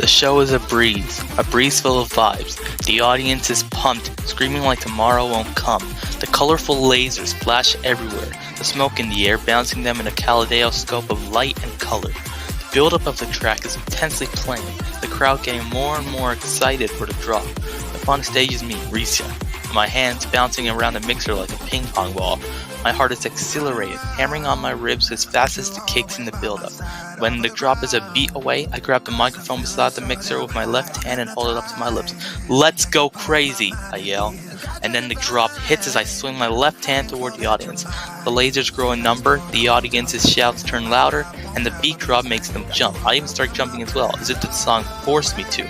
The show is a breeze full of vibes. The audience is pumped, screaming like tomorrow won't come. The colorful lasers flash everywhere, the smoke in the air bouncing them in a kaleidoscope of light and color. The build-up of the track is intensely playing, the crowd getting more and more excited for the drop. Up on stage is me, Risya, my hands bouncing around the mixer like a ping pong ball. My heart is exhilarated, hammering on my ribs as fast as the kicks in the build-up. When the drop is a beat away, I grab the microphone beside the mixer with my left hand and hold it up to my lips. "Let's go crazy!" I yell. And then the drop hits as I swing my left hand toward the audience. The lasers grow in number, the audience's shouts turn louder, and the beat drop makes them jump. I even start jumping as well, as if the song forced me to.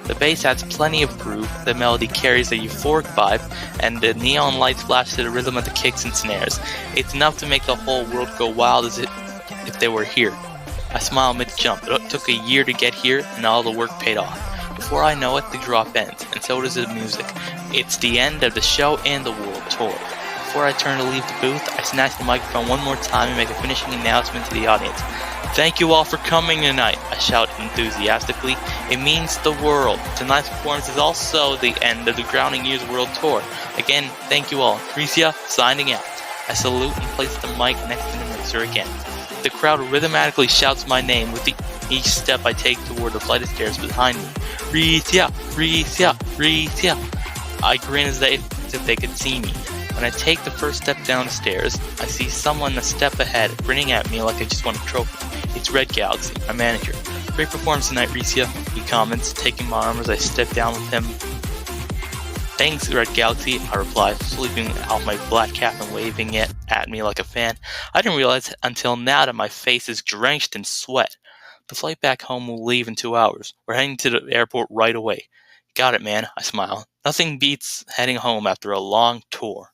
The bass adds plenty of groove, the melody carries a euphoric vibe, and the neon lights flash to the rhythm of the kicks and snares. It's enough to make the whole world go wild as if they were here. I smile mid-jump. It took a year to get here, and all the work paid off. Before I know it, the drop ends, and so does the music. It's the end of the show and the world tour. Before I turn to leave the booth, I snatch the microphone one more time and make a finishing announcement to the audience. "Thank you all for coming tonight," I shout enthusiastically. "It means the world. Tonight's performance is also the end of the Grounding Years World Tour. Again, thank you all. Risya, signing out." I salute and place the mic next to the mixer again. The crowd rhythmically shouts my name with each step I take toward the flight of stairs behind me. "Risya, Risya, Risya." I grin as if they could see me. When I take the first step down the stairs, I see someone a step ahead, grinning at me like I just won a trophy. It's RedGalaxy, my manager. "Great performance tonight, Risya," he comments, taking my arm as I step down with him. "Thanks, RedGalaxy," I reply, sweeping out my black cap and waving it at me like a fan. I didn't realize until now that my face is drenched in sweat. The flight back home will leave in 2 hours. We're heading to the airport right away. "Got it, man," I smile. Nothing beats heading home after a long tour.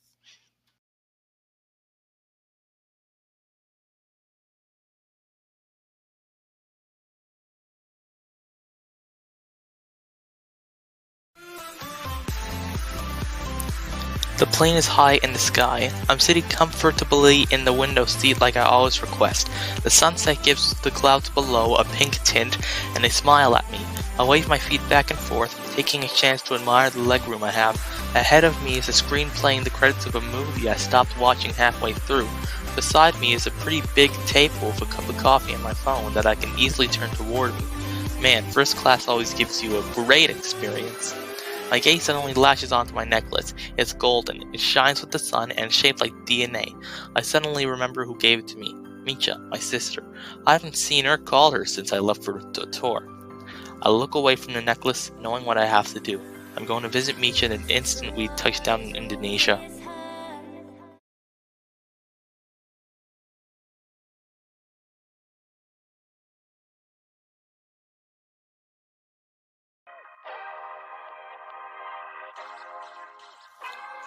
The plane is high in the sky. I'm sitting comfortably in the window seat like I always request. The sunset gives the clouds below a pink tint, and they smile at me. I wave my feet back and forth, taking a chance to admire the legroom I have. Ahead of me is a screen playing the credits of a movie I stopped watching halfway through. Beside me is a pretty big table with a cup of coffee and my phone that I can easily turn toward me. Man, first class always gives you a great experience. My gaze suddenly lashes onto my necklace. It's golden, it shines with the sun, and shaped like DNA. I suddenly remember who gave it to me. Micha, my sister. I haven't seen or called her since I left for the tour. I look away from the necklace, knowing what I have to do. I'm going to visit Micha the instant we touch down in Indonesia.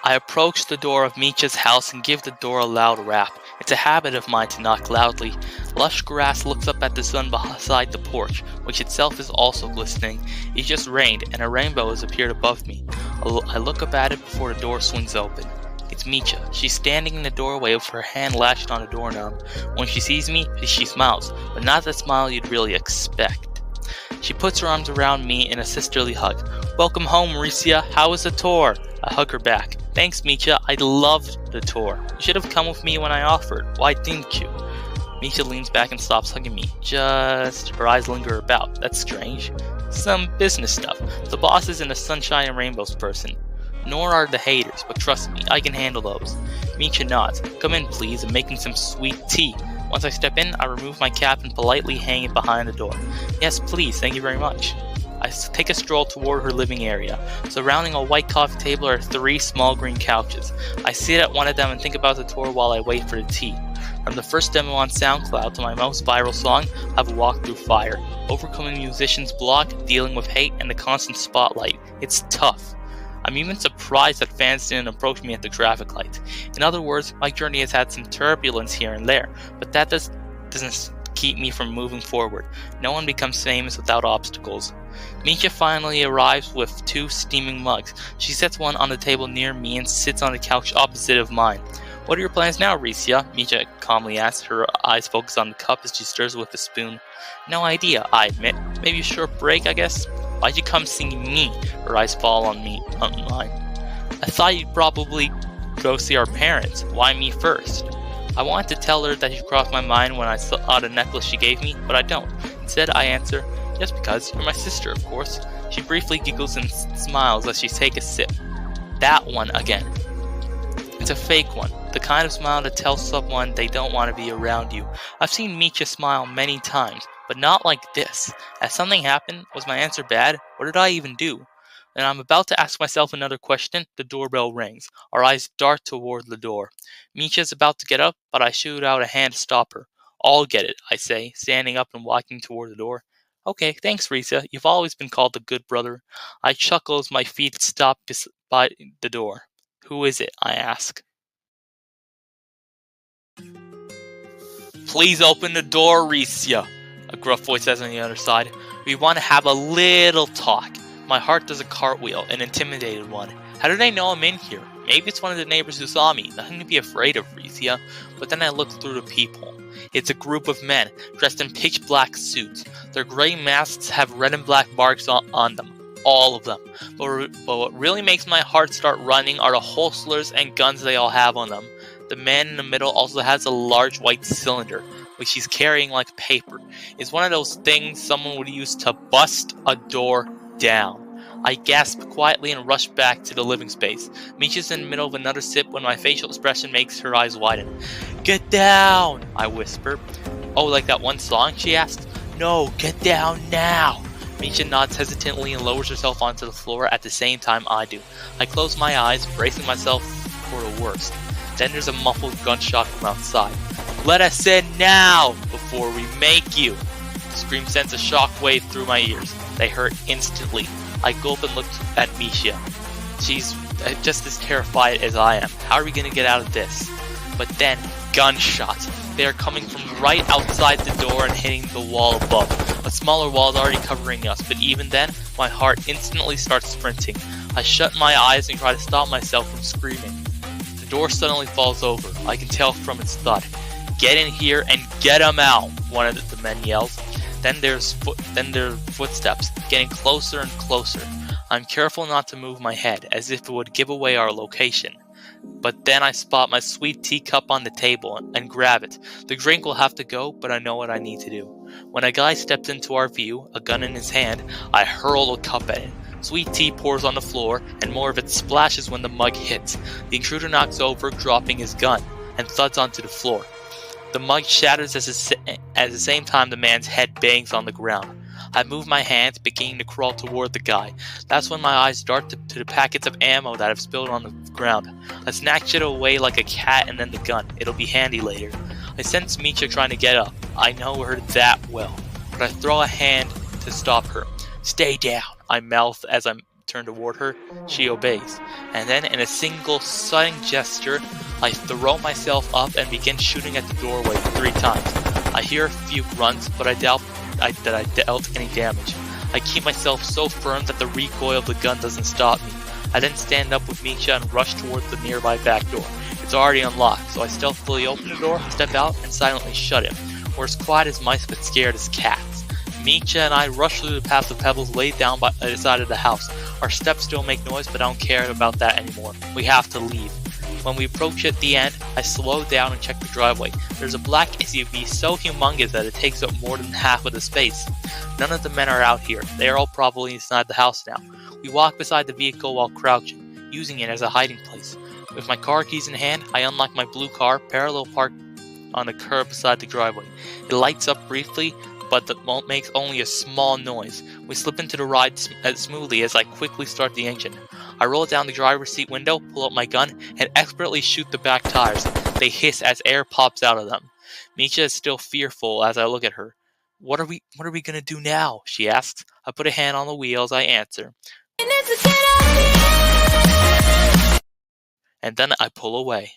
I approach the door of Micha's house and give the door a loud rap. It's a habit of mine to knock loudly. Lush grass looks up at the sun beside the porch, which itself is also glistening. It just rained, and a rainbow has appeared above me. I look up at it before the door swings open. It's Micha. She's standing in the doorway with her hand lashed on a doorknob. When she sees me, she smiles, but not the smile you'd really expect. She puts her arms around me in a sisterly hug. "Welcome home, Risya. How was the tour?" I hug her back. "Thanks, Micha. I loved the tour. You should have come with me when I offered. Why didn't you?" Micha leans back and stops hugging me. Her eyes linger about. That's strange. Some business stuff. The boss isn't a sunshine and rainbows person. Nor are the haters, but trust me, I can handle those. Micha nods. "Come in, please. I'm making some sweet tea." Once I step in, I remove my cap and politely hang it behind the door. "Yes, please. Thank you very much." I take a stroll toward her living area. Surrounding a white coffee table are 3 small green couches. I sit at one of them and think about the tour while I wait for the tea. From the first demo on SoundCloud to my most viral song, I've walked through fire. Overcoming musicians' block, dealing with hate, and the constant spotlight. It's tough. I'm even surprised that fans didn't approach me at the traffic lights. In other words, my journey has had some turbulence here and there, but that doesn't keep me from moving forward. No one becomes famous without obstacles. Micha finally arrives with 2 steaming mugs. She sets one on the table near me and sits on the couch opposite of mine. What are your plans now, Risya? Micha calmly asks, her eyes focused on the cup as she stirs with a spoon. No idea, I admit. Maybe a short break, I guess? Why'd you come seeing me? Her eyes fall on mine. I thought you'd probably go see our parents. Why me first? I wanted to tell her that you crossed my mind when I saw the necklace she gave me, but I don't. Instead, I answer, just because you're my sister, of course. She briefly giggles and smiles as she takes a sip. That one again. It's a fake one, the kind of smile that tells someone they don't want to be around you. I've seen Micha smile many times, but not like this. Has something happened? Was my answer bad? What did I even do? And I'm about to ask myself another question, the doorbell rings. Our eyes dart toward the door. Micha's about to get up, but I shoot out a hand to stop her. I'll get it, I say, standing up and walking toward the door. Okay, thanks, Risya. You've always been called the good brother. I chuckle as my feet stop by the door. Who is it? I ask. Please open the door, Risya, a gruff voice says on the other side. We want to have a little talk. My heart does a cartwheel, an intimidated one. How do they know I'm in here? Maybe it's one of the neighbors who saw me. Nothing to be afraid of, Risya. But then I look through the people. It's a group of men, dressed in pitch black suits. Their gray masks have red and black marks on them. All of them. But what really makes my heart start running are the holsters and guns they all have on them. The man in the middle also has a large white cylinder, which he's carrying like paper. It's one of those things someone would use to bust a door down. I gasp quietly and rush back to the living space. Micha's in the middle of another sip when my facial expression makes her eyes widen. Get down, I whisper. Oh, like that one song, she asks. No, get down now. Micha nods hesitantly and lowers herself onto the floor at the same time I do. I close my eyes, bracing myself for the worst. Then there's a muffled gunshot from outside. Let us in now, before we make you. The scream sends a shockwave through my ears. They hurt instantly. I gulp and look at Micha. She's just as terrified as I am. How are we going to get out of this? But then, gunshots. They are coming from right outside the door and hitting the wall above. A smaller wall is already covering us, but even then, my heart instantly starts sprinting. I shut my eyes and try to stop myself from screaming. The door suddenly falls over. I can tell from its thud. Get in here and get 'em out, one of the men yells. Then there are footsteps, getting closer and closer. I'm careful not to move my head, as if it would give away our location. But then I spot my sweet teacup on the table and grab it. The drink will have to go, but I know what I need to do. When a guy steps into our view, a gun in his hand, I hurl the cup at it. Sweet tea pours on the floor, and more of it splashes when the mug hits. The intruder knocks over, dropping his gun, and thuds onto the floor. The mug shatters at the same time the man's head bangs on the ground. I move my hands, beginning to crawl toward the guy. That's when my eyes dart to the packets of ammo that have spilled on the ground. I snatch it away like a cat and then the gun. It'll be handy later. I sense Micha trying to get up. I know her that well. But I throw a hand to stop her. Stay down, I mouth as I turn toward her. She obeys. And then, in a single, sudden gesture, I throw myself up and begin shooting at the doorway 3 times. I hear a few grunts, but I doubt that I dealt any damage. I keep myself so firm that the recoil of the gun doesn't stop me. I then stand up with Micha and rush towards the nearby back door. It's already unlocked, so I stealthily open the door, step out, and silently shut it. We're as quiet as mice but scared as cats. Micha and I rush through the path of pebbles laid down by the side of the house. Our steps still make noise, but I don't care about that anymore. We have to leave. When we approach at the end, I slow down and check the driveway. There's a black SUV so humongous that it takes up more than half of the space. None of the men are out here. They are all probably inside the house now. We walk beside the vehicle while crouching, using it as a hiding place. With my car keys in hand, I unlock my blue car, parallel parked on the curb beside the driveway. It lights up briefly, but makes only a small noise. We slip into the ride smoothly as I quickly start the engine. I roll down the driver's seat window, pull up my gun, and expertly shoot the back tires. They hiss as air pops out of them. Micha is still fearful as I look at her. What are we gonna do now? She asks. I put a hand on the wheel as I answer. And then I pull away.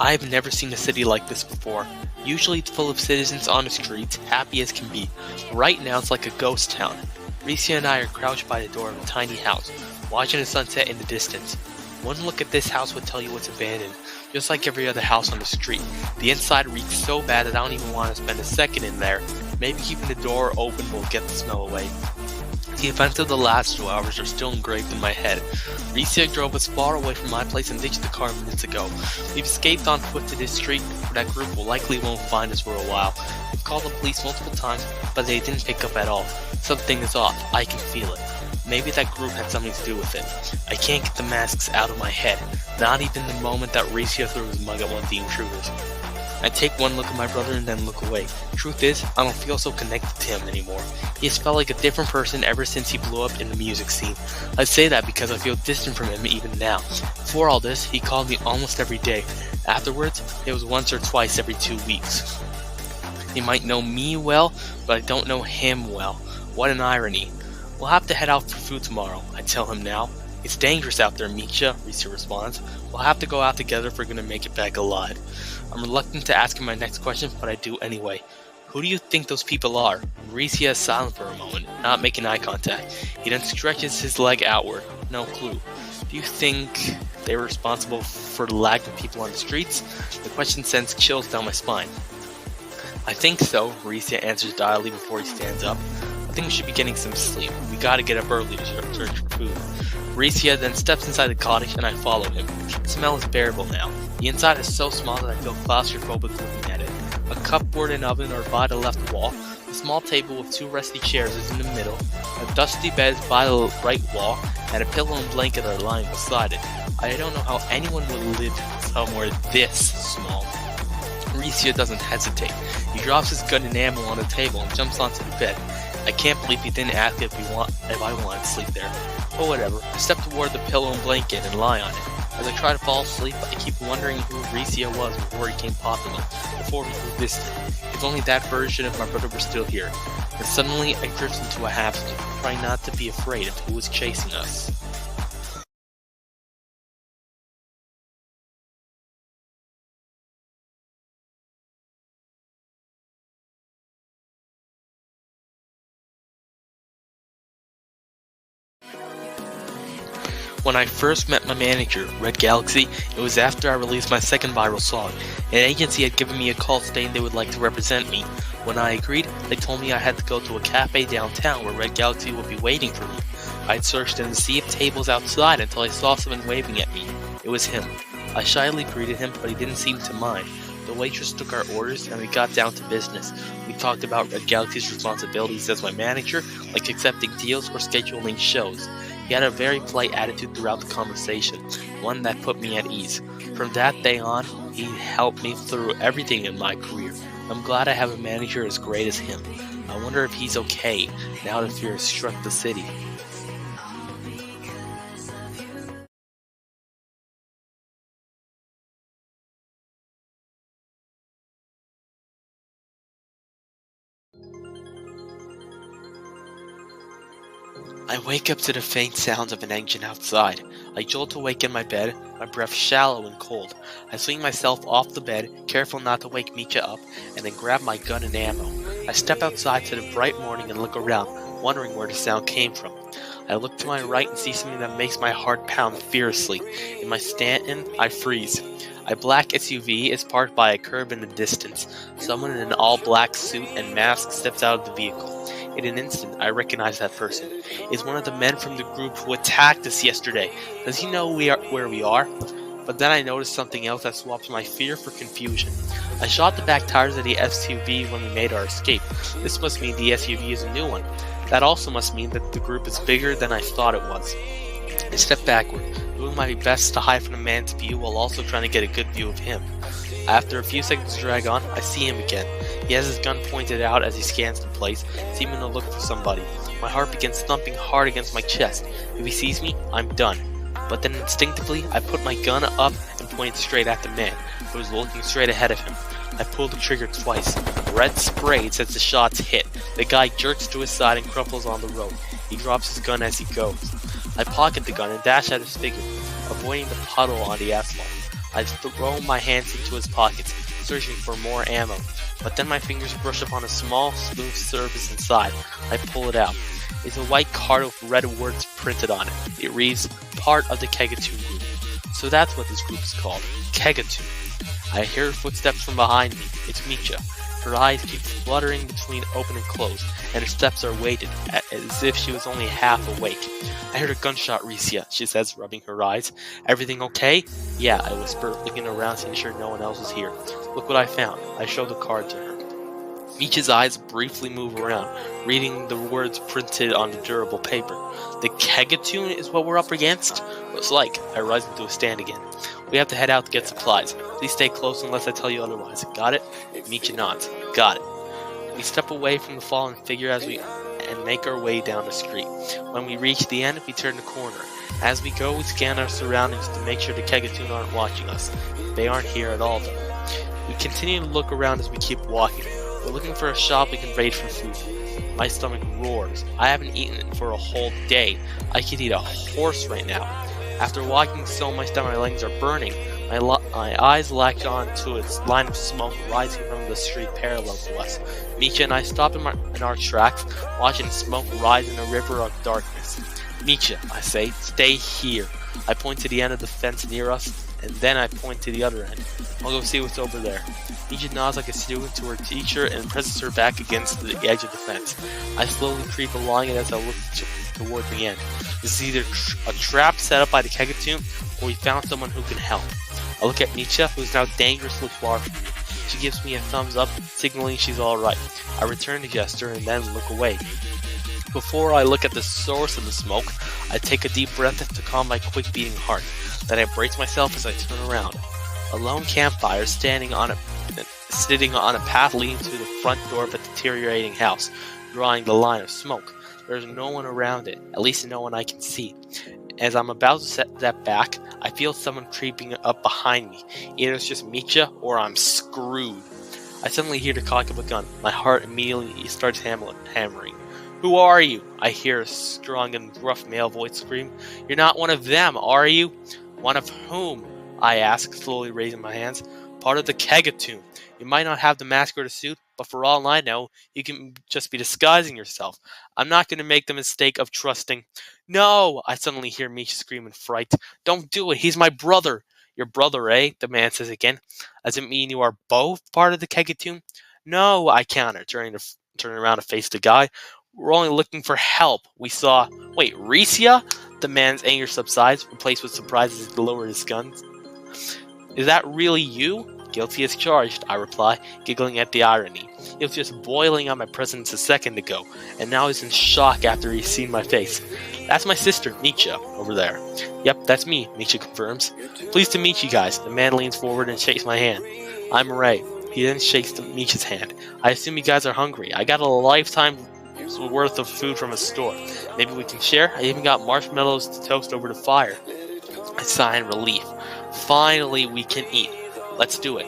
I've never seen a city like this before. Usually it's full of citizens on the streets, happy as can be. Right now it's like a ghost town. Risya and I are crouched by the door of a tiny house, watching the sunset in the distance. One look at this house would tell you it's abandoned, just like every other house on the street. The inside reeks so bad that I don't even want to spend a second in there. Maybe keeping the door open will get the smell away. The events of the last 2 hours are still engraved in my head. Risya drove us far away from my place and ditched the car minutes ago. We've escaped on foot to this street, where that group likely won't find us for a while. We've called the police multiple times, but they didn't pick up at all. Something is off, I can feel it. Maybe that group had something to do with it. I can't get the masks out of my head, not even the moment that Risya threw his mug at one of the intruders. I take one look at my brother and then look away. Truth is, I don't feel so connected to him anymore. He has felt like a different person ever since he blew up in the music scene. I say that because I feel distant from him even now. Before all this, he called me almost every day. Afterwards, it was once or twice every 2 weeks. He might know me well, but I don't know him well. What an irony. We'll have to head out for food tomorrow, I tell him now. It's dangerous out there, Micha, Risya responds. We'll have to go out together if we're gonna make it back alive. I'm reluctant to ask him my next question, but I do anyway. Who do you think those people are? Risya is silent for a moment, not making eye contact. He then stretches his leg outward. No clue. Do you think they were responsible for the lack of people on the streets? The question sends chills down my spine. I think so, Risya answers dialily before he stands up. I think we should be getting some sleep. We gotta get up early to search for food. Risya then steps inside the cottage and I follow him. The smell is bearable now. The inside is so small that I feel claustrophobic looking at it. A cupboard and oven are by the left wall. A small table with 2 rusty chairs is in the middle. A dusty bed is by the right wall, and a pillow and blanket are lying beside it. I don't know how anyone would live somewhere this small. Risya doesn't hesitate. He drops his gun and ammo on the table and jumps onto the bed. I can't believe he didn't ask if I wanted to sleep there. But whatever, I step toward the pillow and blanket and lie on it. As I try to fall asleep, I keep wondering who Risya was before he became popular, before he grew distant. If only that version of my brother were still here. And suddenly I drift into a half-sleep, trying not to be afraid of who was chasing us. When I first met my manager, RedGalaxy, it was after I released my second viral song. An agency had given me a call stating they would like to represent me. When I agreed, they told me I had to go to a cafe downtown where RedGalaxy would be waiting for me. I had searched in the sea of tables outside until I saw someone waving at me. It was him. I shyly greeted him, but he didn't seem to mind. The waitress took our orders and we got down to business. We talked about RedGalaxy's responsibilities as my manager, like accepting deals or scheduling shows. He had a very polite attitude throughout the conversation, one that put me at ease. From that day on, he helped me through everything in my career. I'm glad I have a manager as great as him. I wonder if he's okay, now that fear has struck the city. I wake up to the faint sounds of an engine outside. I jolt awake in my bed, my breath shallow and cold. I swing myself off the bed, careful not to wake Micha up, and then grab my gun and ammo. I step outside to the bright morning and look around, wondering where the sound came from. I look to my right and see something that makes my heart pound fiercely. In my stand-in, I freeze. A black SUV is parked by a curb in the distance. Someone in an all-black suit and mask steps out of the vehicle. In an instant, I recognize that person. It's one of the men from the group who attacked us yesterday. Does he know where we are? But then I noticed something else that swaps my fear for confusion. I shot the back tires of the SUV when we made our escape. This must mean the SUV is a new one. That also must mean that the group is bigger than I thought it was. I step backward, doing my best to hide from the man's view while also trying to get a good view of him. After a few seconds drag on, I see him again. He has his gun pointed out as he scans the place, seeming to look for somebody. My heart begins thumping hard against my chest. If he sees me, I'm done. But then instinctively, I put my gun up and point straight at the man, who was looking straight ahead of him. I pull the trigger twice. Red sprayed as the shots hit. The guy jerks to his side and crumples on the road. He drops his gun as he goes. I pocket the gun and dash at his figure, avoiding the puddle on the asphalt. I throw my hands into his pockets, searching for more ammo, but then my fingers brush upon a small, smooth surface inside. I pull it out. It's a white card with red words printed on it. It reads, "Part of the Kegatuan group." So that's what this group is called, Kegatuan. I hear footsteps from behind me. It's Micha. Her eyes keep fluttering between open and closed, and her steps are weighted, as if she was only half awake. I heard a gunshot, Risya, she says, rubbing her eyes. "Everything okay?" "Yeah," I whisper, looking around to ensure no one else is here. "Look what I found." I show the card to her. Micha's eyes briefly move around, reading the words printed on the durable paper. "The Kegatuan is what we're up against?" "Looks like." I rise into a stand again. "We have to head out to get supplies. Please stay close unless I tell you otherwise. Got it?" Micha nods. "Got it." We step away from the fallen figure and make our way down the street. When we reach the end, we turn the corner. As we go, we scan our surroundings to make sure the Kegatuan aren't watching us. They aren't here at all, though. We continue to look around as we keep walking. We're looking for a shop we can raid for food. My stomach roars. I haven't eaten for a whole day. I could eat a horse right now. After walking so much that my legs are burning, my eyes latch on to its line of smoke rising from the street parallel to us. Micha and I stop in our tracks, watching smoke rise in a river of darkness. "Micha," I say, "stay here." I point to the end of the fence near us, and then I point to the other end. "I'll go see what's over there." Micha nods like a student to her teacher and presses her back against the edge of the fence. I slowly creep along it as I look toward the end. This is either a trap set up by the Kegatuan, or we found someone who can help. I look at Micha, who's now dangerously far from me. She gives me a thumbs up, signaling she's alright. I return the gesture and then look away. Before I look at the source of the smoke, I take a deep breath to calm my quick beating heart. Then I brace myself as I turn around. A lone campfire sitting on a path leading to the front door of a deteriorating house, drawing the line of smoke. There's no one around it, at least no one I can see. As I'm about to step back, I feel someone creeping up behind me. Either it's just Micha or I'm screwed. I suddenly hear the cock of a gun. My heart immediately starts hammering. "Who are you?" I hear a strong and gruff male voice scream. "You're not one of them, are you?" "One of whom?" I ask, slowly raising my hands. "Part of the Kegatuan. You might not have the mask or the suit, but for all I know, you can just be disguising yourself. I'm not going to make the mistake of trusting." "No!" I suddenly hear Micha scream in fright. "Don't do it! He's my brother!" "Your brother, eh?" the man says again. "Does it mean you are both part of the Kegatuan?" "No," I counter, turning around to face the guy. "We're only looking for help. We saw..." "Wait, Risya?" The man's anger subsides, replaced with surprise as he lowers his gun. "Is that really you?" "Guilty as charged," I reply, giggling at the irony. He was just boiling on my presence a second ago, and now he's in shock after he's seen my face. "That's my sister, Micha, over there." "Yep, that's me," Micha confirms. "Pleased to meet you guys." The man leans forward and shakes my hand. "I'm Ray." He then shakes Micha's hand. "I assume you guys are hungry. I got a lifetime's worth of food from a store. Maybe we can share? I even got marshmallows to toast over the fire." I sigh in relief. Finally, we can eat. Let's do it.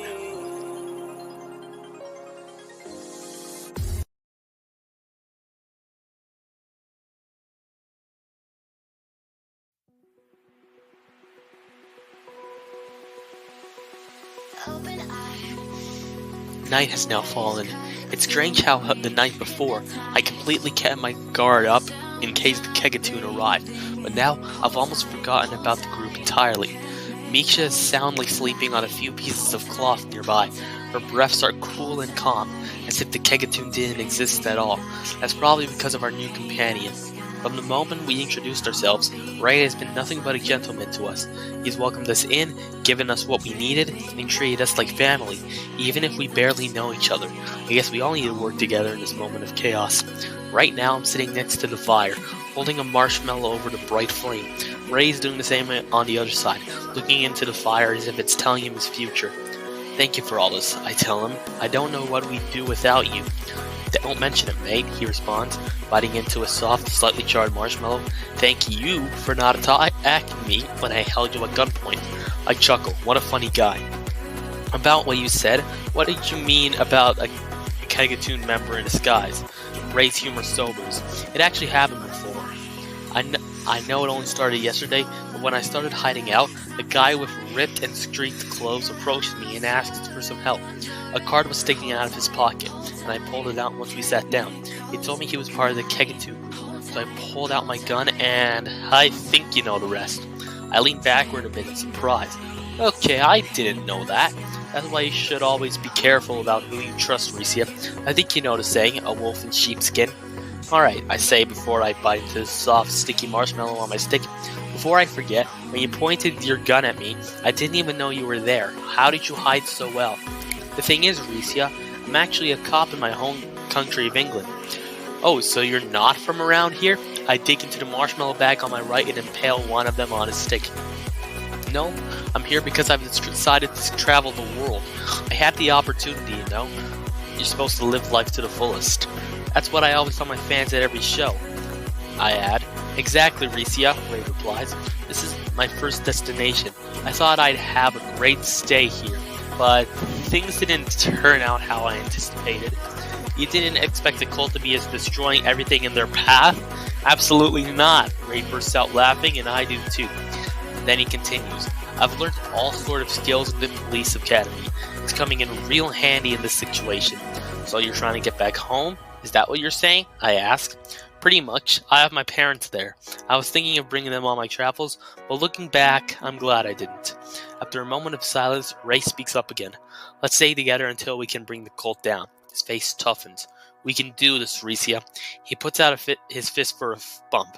Night has now fallen. It's strange how the night before, I completely kept my guard up in case the Kegatuan arrived, but now I've almost forgotten about the group entirely. Micha is soundly sleeping on a few pieces of cloth nearby. Her breaths are cool and calm, as if the Kegatuan didn't exist at all. That's probably because of our new companion. From the moment we introduced ourselves, Ray has been nothing but a gentleman to us. He's welcomed us in, given us what we needed, and treated us like family, even if we barely know each other. I guess we all need to work together in this moment of chaos. Right now, I'm sitting next to the fire, holding a marshmallow over the bright flame. Ray's doing the same on the other side, looking into the fire as if it's telling him his future. "Thank you for all this," I tell him. "I don't know what we'd do without you." "Don't mention it, mate," he responds, biting into a soft, slightly charred marshmallow. "Thank you for not attacking me when I held you at gunpoint." I chuckle. What a funny guy. "About what you said, what did you mean about a Kegatuan member in disguise?" Ray's humor sobers. "It actually happened before. I know it only started yesterday, but when I started hiding out, the guy with ripped and streaked clothes approached me and asked for some help. A card was sticking out of his pocket, and I pulled it out once we sat down. He told me he was part of the Kegatuan group, so I pulled out my gun, and I think you know the rest. I leaned backward a bit in surprise. Okay, I didn't know that. That's why you should always be careful about who you trust, Risya. I think you know the saying, a wolf in sheepskin. Alright, I say before I bite into the soft, sticky marshmallow on my stick. Before I forget, when you pointed your gun at me, I didn't even know you were there. How did you hide so well? The thing is, Risya, I'm actually a cop in my home country of England. Oh, so you're not from around here? I dig into the marshmallow bag on my right and impale one of them on a stick. No, I'm here because I've decided to travel the world. I had the opportunity, you know. You're supposed to live life to the fullest. That's what I always tell my fans at every show. I add. Exactly, Risya, Ray replies. This is my first destination. I thought I'd have a great stay here, but things didn't turn out how I anticipated. You didn't expect the cult to be as destroying everything in their path? Absolutely not, Ray bursts out laughing, and I do too. Then he continues, I've learned all sort of skills in the police academy. It's coming in real handy in this situation. So you're trying to get back home? Is that what you're saying? I ask. Pretty much. I have my parents there. I was thinking of bringing them on my travels, but looking back, I'm glad I didn't. After a moment of silence, Ray speaks up again. Let's stay together until we can bring the cult down. His face toughens. We can do this, Risya. He puts out his fist for a bump.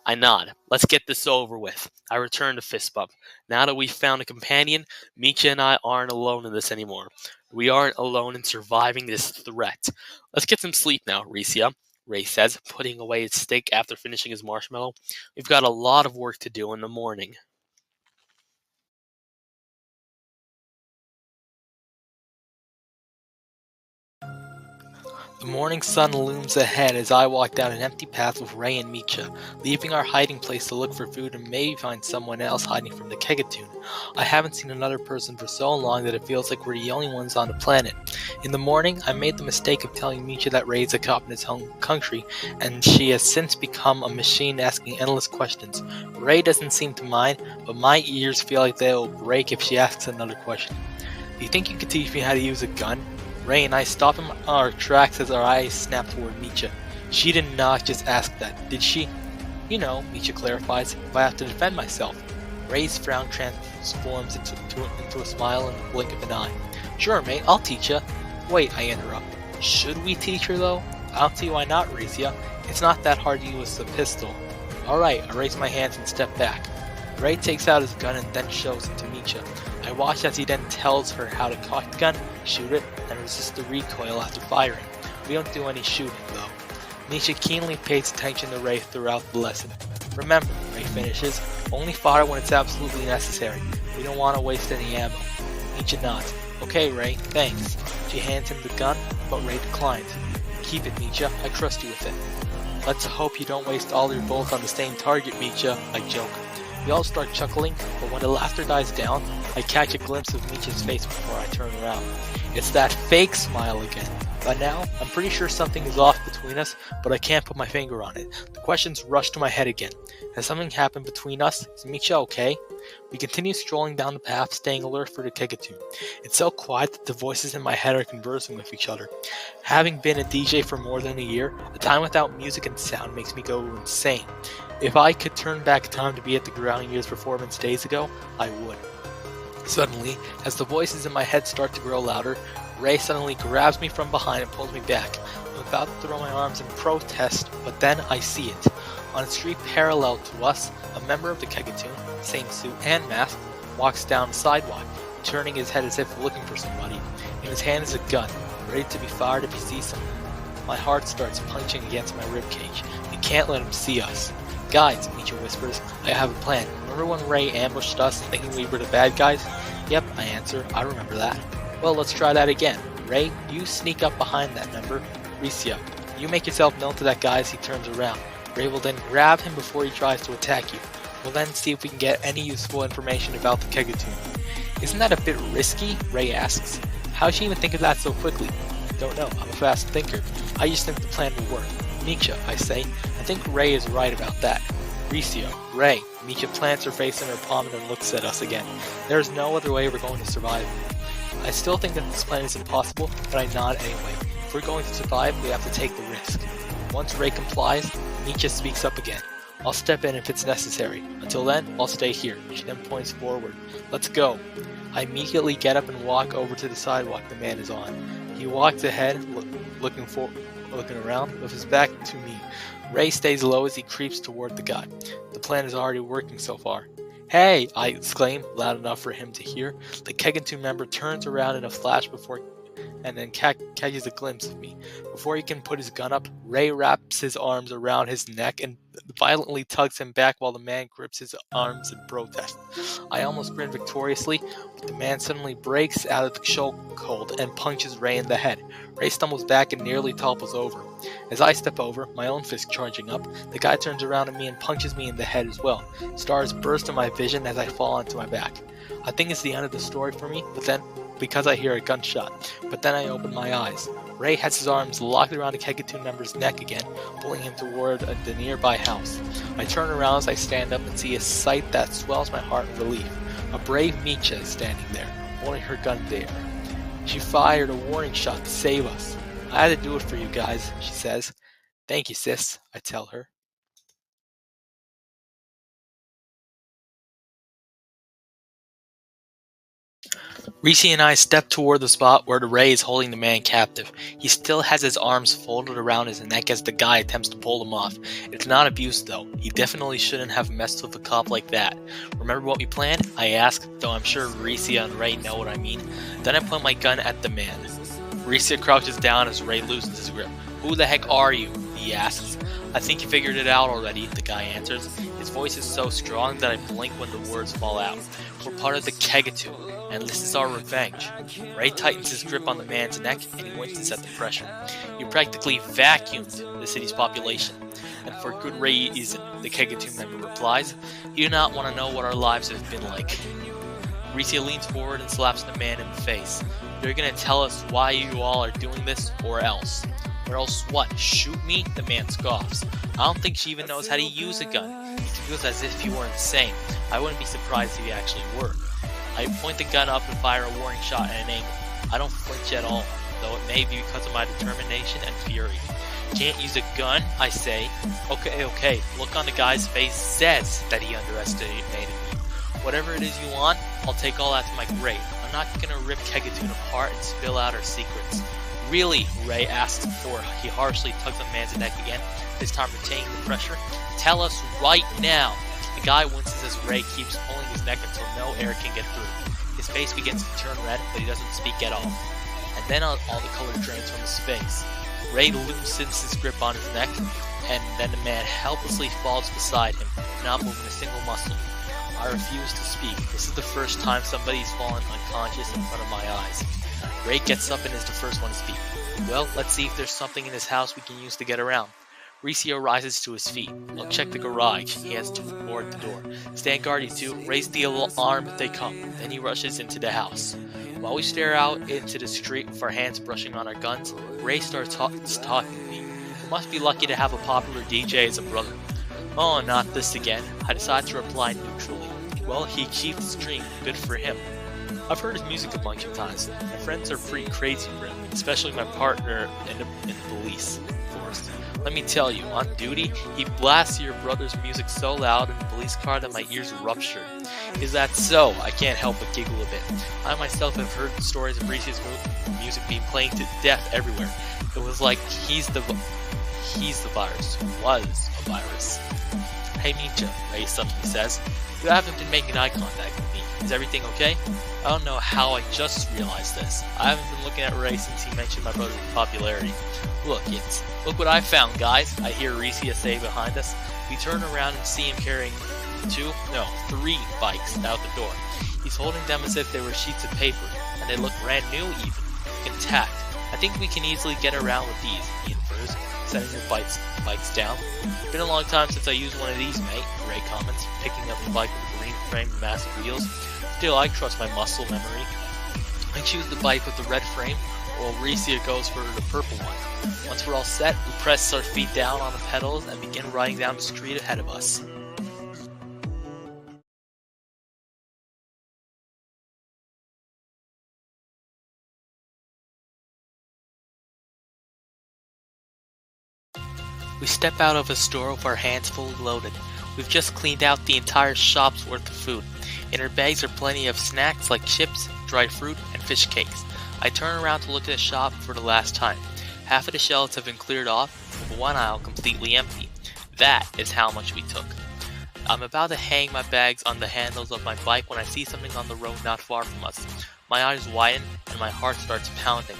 I nod. Let's get this over with. I return to fist bump. Now that we've found a companion, Micha and I aren't alone in this anymore. We aren't alone in surviving this threat. Let's get some sleep now, Risya, Ray says, putting away his stick after finishing his marshmallow. We've got a lot of work to do in the morning. The morning sun looms ahead as I walk down an empty path with Ray and Micha, leaving our hiding place to look for food and maybe find someone else hiding from the Kegatuan. I haven't seen another person for so long that it feels like we're the only ones on the planet. In the morning, I made the mistake of telling Micha that Ray's a cop in his home country, and she has since become a machine asking endless questions. Ray doesn't seem to mind, but my ears feel like they will break if she asks another question. Do you think you could teach me how to use a gun? Ray and I stop in our tracks as our eyes snap toward Micha. She did not just ask that, did she? You know, Micha clarifies, if I have to defend myself. Ray's frown transforms into a smile in the blink of an eye. Sure, mate, I'll teach ya. Wait, I interrupt. Should we teach her, though? I don't see why not, Risya. It's not that hard to use a pistol. Alright, I raise my hands and step back. Ray takes out his gun and then shows it to Micha. I watch as he then tells her how to cock the gun, shoot it, and resist the recoil after firing. We don't do any shooting, though. Micha keenly pays attention to Ray throughout the lesson. Remember, Ray finishes, only fire when it's absolutely necessary. We don't want to waste any ammo. Micha nods. Okay, Ray, thanks. She hands him the gun, but Ray declines. Keep it, Micha. I trust you with it. Let's hope you don't waste all your bullets on the same target, Micha, I joke. We all start chuckling, but when the laughter dies down, I catch a glimpse of Micha's face before I turn around. It's that fake smile again. By now, I'm pretty sure something is off between us, but I can't put my finger on it. The questions rush to my head again. Has something happened between us? Is Micha okay? We continue strolling down the path, staying alert for the Kegatuan. It's so quiet that the voices in my head are conversing with each other. Having been a DJ for more than a year, a time without music and sound makes me go insane. If I could turn back time to be at the Grounding Year's performance days ago, I would. Suddenly, as the voices in my head start to grow louder, Ray suddenly grabs me from behind and pulls me back. I'm about to throw my arms in protest, but then I see it. On a street parallel to us, a member of the Kegatuan, same suit and mask, walks down the sidewalk, turning his head as if looking for somebody. In his hand is a gun, ready to be fired if he sees someone. My heart starts punching against my ribcage. We can't let him see us. Guys, Micha whispers, I have a plan. Remember when Ray ambushed us thinking we were the bad guys? Yep, I answer, I remember that. Well, let's try that again. Ray, you sneak up behind that member. Risya, you make yourself known to that guy as he turns around. Ray will then grab him before he tries to attack you. We'll then see if we can get any useful information about the Kegatuan. Isn't that a bit risky? Ray asks. How'd she even think of that so quickly? Don't know, I'm a fast thinker. I just think the plan will work. Micha, I say. I think Ray is right about that. Risya, Ray. Micha plants her face in her palm and then looks at us again. There is no other way we're going to survive. I still think that this plan is impossible, but I nod anyway. If we're going to survive, we have to take the risk. Once Ray complies, Micha speaks up again. I'll step in if it's necessary. Until then, I'll stay here. She then points forward. Let's go. I immediately get up and walk over to the sidewalk the man is on. He walks ahead, looking around, with his back to me. Ray stays low as he creeps toward the guy. The plan is already working so far. Hey! I exclaim, loud enough for him to hear. The Kegatuan member turns around in a flash and then catches a glimpse of me. Before he can put his gun up, Ray wraps his arms around his neck and violently tugs him back while the man grips his arms in protest. I almost grin victoriously, but the man suddenly breaks out of the chokehold and punches Ray in the head. Ray stumbles back and nearly topples over. As I step over, my own fist charging up, the guy turns around at me and punches me in the head as well. Stars burst in my vision as I fall onto my back. I think it's the end of the story for me, because I hear a gunshot, but then I open my eyes. Ray has his arms locked around the Kegatuan member's neck again, pulling him toward the nearby house. I turn around as I stand up and see a sight that swells my heart with relief. A brave Micha is standing there, holding her gun there. She fired a warning shot to save us. I had to do it for you guys, she says. Thank you, sis, I tell her. Risya and I step toward the spot where the Ray is holding the man captive. He still has his arms folded around his neck as the guy attempts to pull them off. It's not abuse though. He definitely shouldn't have messed with a cop like that. Remember what we planned? I ask, though I'm sure Risya and Ray know what I mean. Then I point my gun at the man. Risya crouches down as Ray loosens his grip. Who the heck are you? He asks. I think you figured it out already, the guy answers. His voice is so strong that I blink when the words fall out. We're part of the Kegatuan, and this is our revenge. Ray tightens his grip on the man's neck, and he winces at the pressure. You practically vacuumed the city's population, and for good reason, the Kegatuan member replies. You do not want to know what our lives have been like. Risya leans forward and slaps the man in the face. You're gonna tell us why you all are doing this, or else. Or else what? Shoot me? The man scoffs. I don't think she even knows how to use a gun. He feels as if you were insane. I wouldn't be surprised if you actually were. I point the gun up and fire a warning shot at an angle. I don't flinch at all, though it may be because of my determination and fury. Can't use a gun, I say. Okay, look on the guy's face says that he underestimated me. Whatever it is you want, I'll take all that to my grave. I'm not gonna rip Kegatuan apart and spill out our secrets. Really? Ray asks before he harshly tugs the man's neck again, this time retaining the pressure. Tell us right now. The guy winces as Ray keeps pulling his neck until no air can get through. His face begins to turn red, but he doesn't speak at all. And then all the color drains from his face. Ray loosens his grip on his neck, and then the man helplessly falls beside him, not moving a single muscle. I refuse to speak. This is the first time somebody's fallen unconscious in front of my eyes. Ray gets up and is the first one to speak. Well, let's see if there's something in this house we can use to get around. Risya rises to his feet. I'll check the garage. He heads toward the door. Stand guard, you two. Raise the alarm if they come. Then he rushes into the house. While we stare out into the street with our hands brushing on our guns, Ray starts talking to me. You must be lucky to have a popular DJ as a brother. Oh, not this again. I decide to reply neutrally. Well, he keeps the dream. Good for him. I've heard his music a bunch of times. My friends are pretty crazy for him, especially my partner in the police force. Let me tell you, on duty, he blasts your brother's music so loud in the police car that my ears rupture. Is that so? I can't help but giggle a bit. I myself have heard the stories of Risya's music being playing to death everywhere. It was like he's the virus. Was a virus. Hey Micha, Ray suddenly says. You haven't been making eye contact with me. Is everything okay? I don't know how I just realized this. I haven't been looking at Ray since he mentioned my brother's popularity. Look what I found, guys, I hear Risya say behind us. We turn around and see him carrying 3 bikes out the door. He's holding them as if they were sheets of paper, and they look brand new even, intact. I think we can easily get around with these, he infers, setting the bikes down. Been a long time since I used one of these, mate, Ray comments, picking up the bike with the green frame and massive wheels. Still, I trust my muscle memory. I choose the bike with the red frame, while Risya goes for the purple one. Once we're all set, we press our feet down on the pedals and begin riding down the street ahead of us. We step out of a store with our hands fully loaded. We've just cleaned out the entire shop's worth of food. In our bags are plenty of snacks like chips, dried fruit, and fish cakes. I turn around to look at the shop for the last time. Half of the shelves have been cleared off, with one aisle completely empty. That is how much we took. I'm about to hang my bags on the handles of my bike when I see something on the road not far from us. My eyes widen and my heart starts pounding.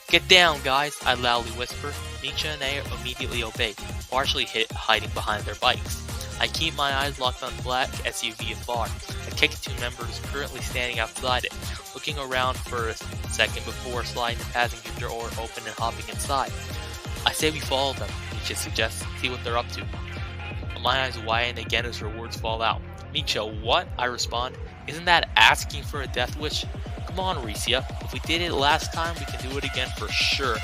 "Get down, guys," I loudly whisper. Micha and I immediately obey, partially hiding behind their bikes. I keep my eyes locked on the black SUV afar. A Kegatuan member is currently standing outside it, looking around for a second before sliding the passenger door open and hopping inside. I say we follow them, Micha suggests, see what they're up to. My eyes widen again as her words fall out. "Micha, what?" I respond. "Isn't that asking for a death wish? Come on, Risya. If we did it last time, we can do it again for sure."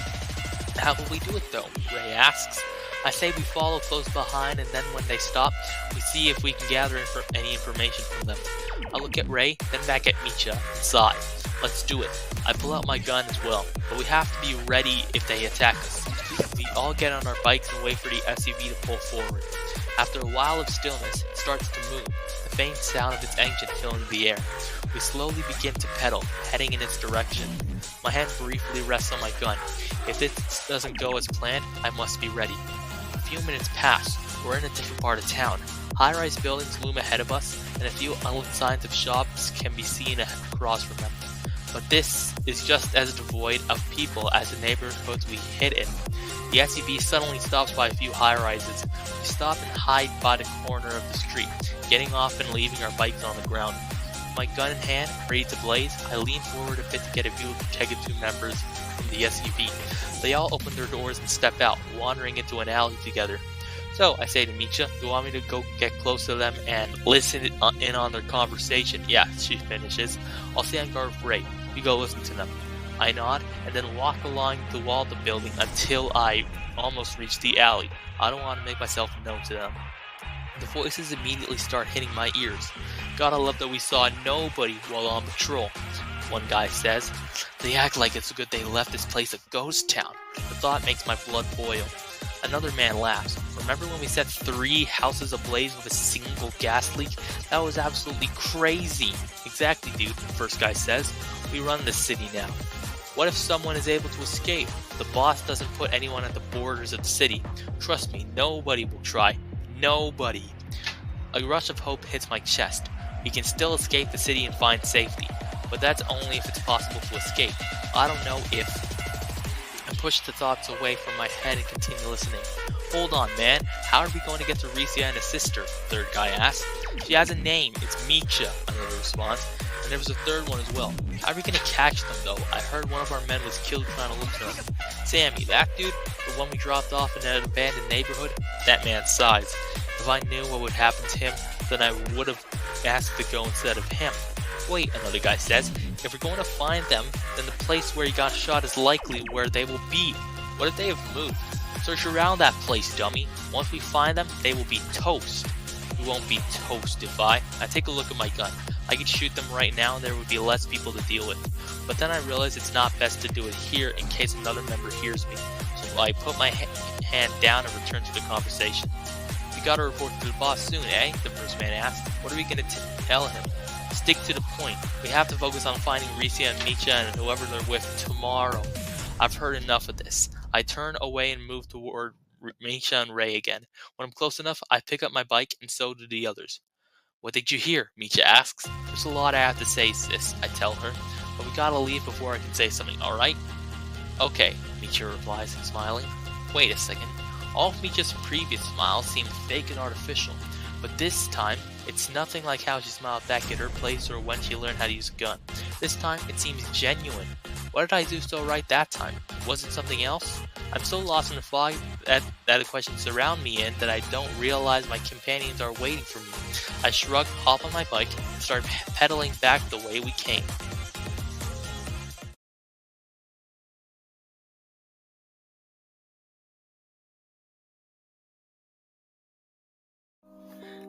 "How will we do it though?" Ray asks. I say we follow close behind, and then when they stop, we see if we can gather any information from them. I look at Ray, then back at Micha, and sigh. "Let's do it." I pull out my gun as well, but we have to be ready if they attack us. We all get on our bikes and wait for the SUV to pull forward. After a while of stillness, it starts to move, the faint sound of its engine filling the air. We slowly begin to pedal, heading in its direction. My hand briefly rests on my gun. If this doesn't go as planned, I must be ready. A few minutes pass. We're in a different part of town. High-rise buildings loom ahead of us, and a few unlit signs of shops can be seen across from them. But this is just as devoid of people as the neighborhoods we hid in. The SUV suddenly stops by a few high-rises. We stop and hide by the corner of the street, getting off and leaving our bikes on the ground. With my gun in hand, ready to blaze, I lean forward a bit to get a view of the Kegatuan members from the SUV. They all open their doors and step out, wandering into an alley together. "So," I say to Micha, "you want me to go get close to them and listen in on their conversation?" "Yeah," she finishes. "I'll stay on guard with Ray. You go listen to them." I nod, and then walk along the wall of the building until I almost reach the alley. I don't want to make myself known to them. The voices immediately start hitting my ears. "Gotta love that we saw nobody while on patrol," one guy says. "They act like it's good they left this place a ghost town." The thought makes my blood boil. Another man laughs. "Remember when we set 3 houses ablaze with a single gas leak? That was absolutely crazy." "Exactly, dude," the first guy says. "We run this city now. What if someone is able to escape? The boss doesn't put anyone at the borders of the city. Trust me, nobody will try. Nobody." A rush of hope hits my chest. We can still escape the city and find safety. But that's only if it's possible to escape. I don't know if. I push the thoughts away from my head and continue listening. "Hold on, man. How are we going to get to Risya and his sister?" the third guy asks. "She has a name. It's Micha," another responds. "And there was a third one as well. How are we going to catch them, though? I heard one of our men was killed trying to look for them." "Sammy, that dude? The one we dropped off in an abandoned neighborhood?" That man sighs. "If I knew what would happen to him, then I would have asked to go instead of him." "Wait," another guy says. "If we're going to find them, then the place where he got shot is likely where they will be. What if they have moved? Search around that place, dummy. Once we find them, they will be toast." "We won't be toast if I take a look at my gun. I could shoot them right now and there would be less people to deal with. But then I realize it's not best to do it here in case another member hears me. So I put my hand down and return to the conversation." "We gotta report to the boss soon, eh?" the first man asked. "What are we gonna tell him?" "Stick to the point. We have to focus on finding Risya and Micha and whoever they're with tomorrow." I've heard enough of this. I turn away and move toward Micha and Ray again. When I'm close enough, I pick up my bike and so do the others. "What did you hear?" Micha asks. "There's a lot I have to say, sis," I tell her. "But we gotta leave before I can say something, alright?" "Okay," Micha replies, smiling. Wait a second. All of Micha's previous smiles seemed fake and artificial. But this time, it's nothing like how she smiled back at her place or when she learned how to use a gun. This time, it seems genuine. What did I do so right that time? Was it something else? I'm so lost in the fog that the questions surround me in that I don't realize my companions are waiting for me. I shrug, hop on my bike, and start pedaling back the way we came.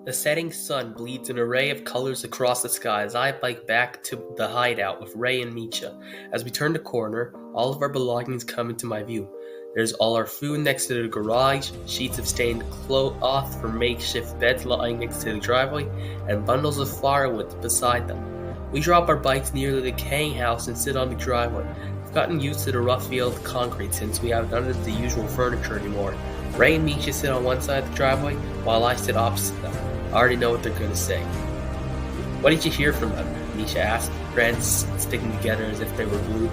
The setting sun bleeds an array of colors across the sky as I bike back to the hideout with Ray and Micha. As we turn the corner, all of our belongings come into my view. There's all our food next to the garage, sheets of stained cloth for makeshift beds lying next to the driveway, and bundles of firewood beside them. We drop our bikes near the decaying house and sit on the driveway. I've gotten used to the rough field concrete since we have none of the usual furniture anymore. Ray and Micha sit on one side of the driveway, while I sit opposite them. I already know what they're going to say. "What did you hear from them?" Micha asked, hands sticking together as if they were glue.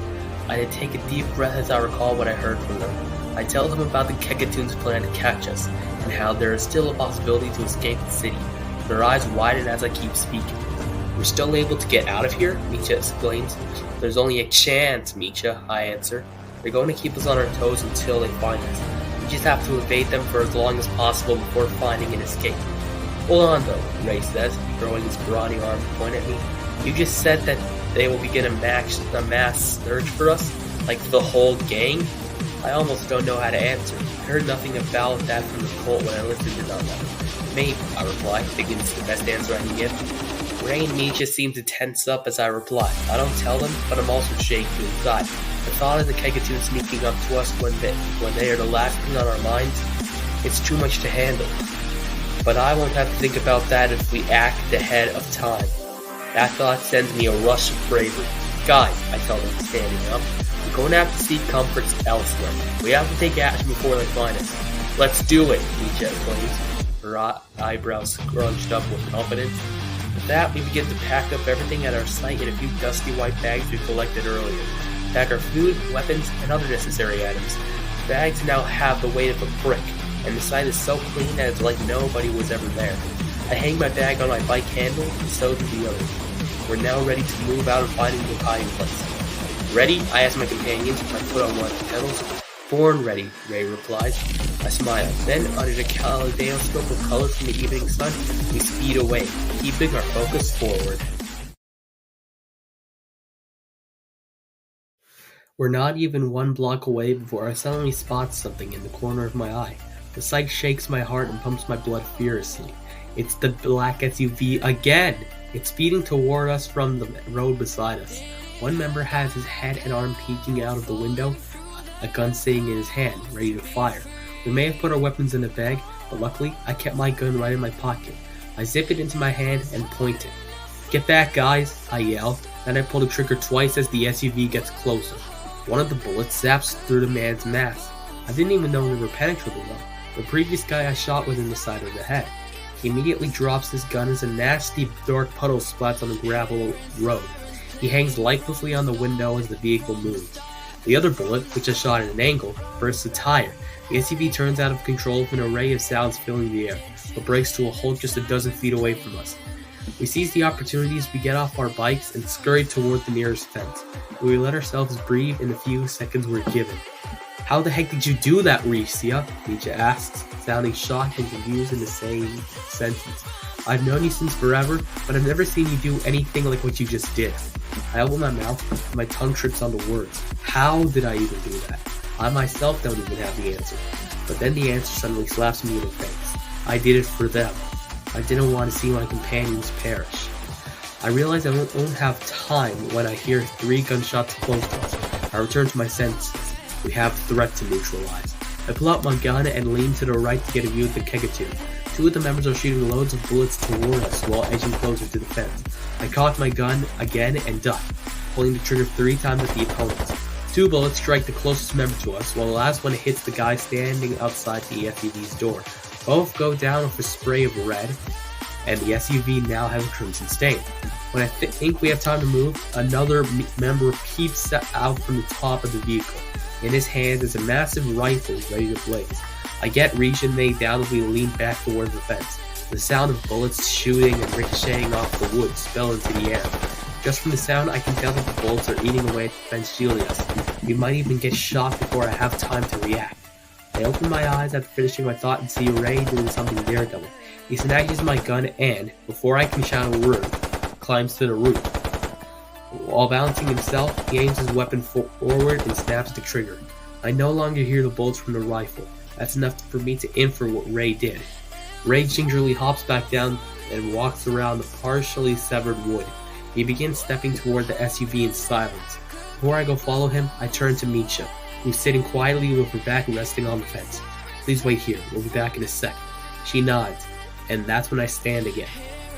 I take a deep breath as I recall what I heard from them. I tell them about the Kegatuan's plan to catch us, and how there is still a possibility to escape the city. Their eyes widen as I keep speaking. "We're still able to get out of here?" Micha exclaims. "There's only a chance, Micha," I answer. "They're going to keep us on our toes until they find us. We just have to evade them for as long as possible before finding an escape." "Hold on though," Ray says, throwing his brawny arm to point at me. "You just said that they will begin a mass search for us? Like the whole gang?" I almost don't know how to answer. I heard nothing about that from the cult when I listened to them. "Maybe," I reply, thinking it's the best answer I can give. Ray and Micha seem to tense up as I reply. I don't tell them, but I'm also shaking inside. The thought of the Kegatuan sneaking up to us when they are the last thing on our minds, it's too much to handle. But I won't have to think about that if we act ahead of time. That thought sends me a rush of bravery. "Guys," I tell them, standing up, "we're going to have to seek comforts elsewhere. We have to take action before they find us." "Let's do it," Micha exclaims, her eyebrows scrunched up with confidence. With that, we begin to pack up everything at our site in a few dusty white bags we collected earlier. Pack our food, weapons, and other necessary items. The bags now have the weight of a brick, and the site is so clean that it's like nobody was ever there. I hang my bag on my bike handle, and so do the others. We're now ready to move out and find a new hiding place. "Ready?" I ask my companions, my foot on one of the pedals. "Born ready," Ray replies. I smile. Then, under the kaleidoscope of colors from the evening sun, we speed away, keeping our focus forward. We're not even 1 block away before I suddenly spot something in the corner of my eye. The sight shakes my heart and pumps my blood furiously. It's the black SUV again! It's speeding toward us from the road beside us. One member has his head and arm peeking out of the window, a gun sitting in his hand, ready to fire. We may have put our weapons in a bag, but luckily I kept my gun right in my pocket. I zip it into my hand and point it. "Get back, guys," I yell. Then I pull the trigger twice as the SUV gets closer. One of the bullets zaps through the man's mask. I didn't even know they were penetrable. The previous guy I shot was in the side of the head. He immediately drops his gun as a nasty dark puddle splats on the gravel road. He hangs lifelessly on the window as the vehicle moves. The other bullet, which I shot at an angle, bursts a tire. The SUV turns out of control with an array of sounds filling the air, but brakes to a halt just a dozen feet away from us. We seize the opportunity as we get off our bikes and scurry toward the nearest fence. We let ourselves breathe in the few seconds we're given. "How the heck did you do that, Risya?" Micha asks, sounding shocked and confused in the same sentence. "I've known you since forever, but I've never seen you do anything like what you just did." I open my mouth, and my tongue trips on the words. How did I even do that? I myself don't even have the answer. But then the answer suddenly slaps me in the face. I did it for them. I didn't want to see my companions perish. I realize I won't have time when I hear 3 gunshots close to us. I return to my senses. We have a threat to neutralize. I pull out my gun and lean to the right to get a view of the Kegatuan. 2 of the members are shooting loads of bullets toward us while edging closer to the fence. I cock my gun again and duck, pulling the trigger 3 times at the opponents. 2 bullets strike the closest member to us, while the last one hits the guy standing outside the SUV's door. Both go down with a spray of red, and the SUV now has a crimson stain. When I think we have time to move, another member peeps out from the top of the vehicle. In his hand is a massive rifle ready to blaze. I get Risya and they downwardly lean back towards the fence. The sound of bullets shooting and ricocheting off the wood spill into the air. Just from the sound, I can tell that the bullets are eating away at the fence shielding us. We might even get shot before I have time to react. I open my eyes after finishing my thought and see Ray doing something daredevil. He snatches my gun and, before I can shout a word, climbs to the roof. While balancing himself, he aims his weapon forward and snaps the trigger. I no longer hear the bullets from the rifle. That's enough for me to infer what Ray did. Ray gingerly hops back down and walks around the partially severed wood. He begins stepping toward the SUV in silence. Before I go follow him, I turn to Micha. who's sitting quietly with her back resting on the fence. Please wait here, we'll be back in a sec. She nods, and that's when I stand again.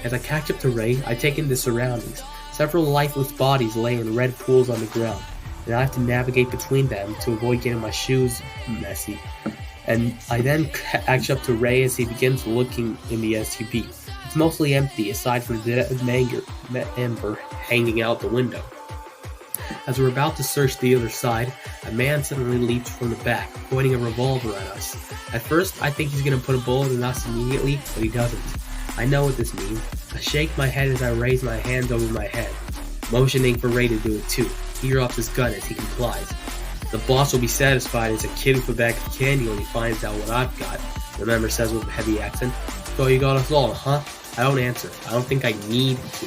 As I catch up to Ray, I take in the surroundings. Several lifeless bodies lay in red pools on the ground, and I have to navigate between them to avoid getting my shoes messy. And I then catch up to Ray as he begins looking in the SUV. It's mostly empty, aside from the ember hanging out the window. As we're about to search the other side, a man suddenly leaps from the back, pointing a revolver at us. At first, I think he's going to put a bullet in us immediately, but he doesn't. I know what this means. I shake my head as I raise my hands over my head, motioning for Ray to do it too. He drops his gun as he complies. The boss will be satisfied as a kid with a bag of candy when he finds out what I've got, the member says with a heavy accent. So you got us all, huh? I don't answer. I don't think I need to.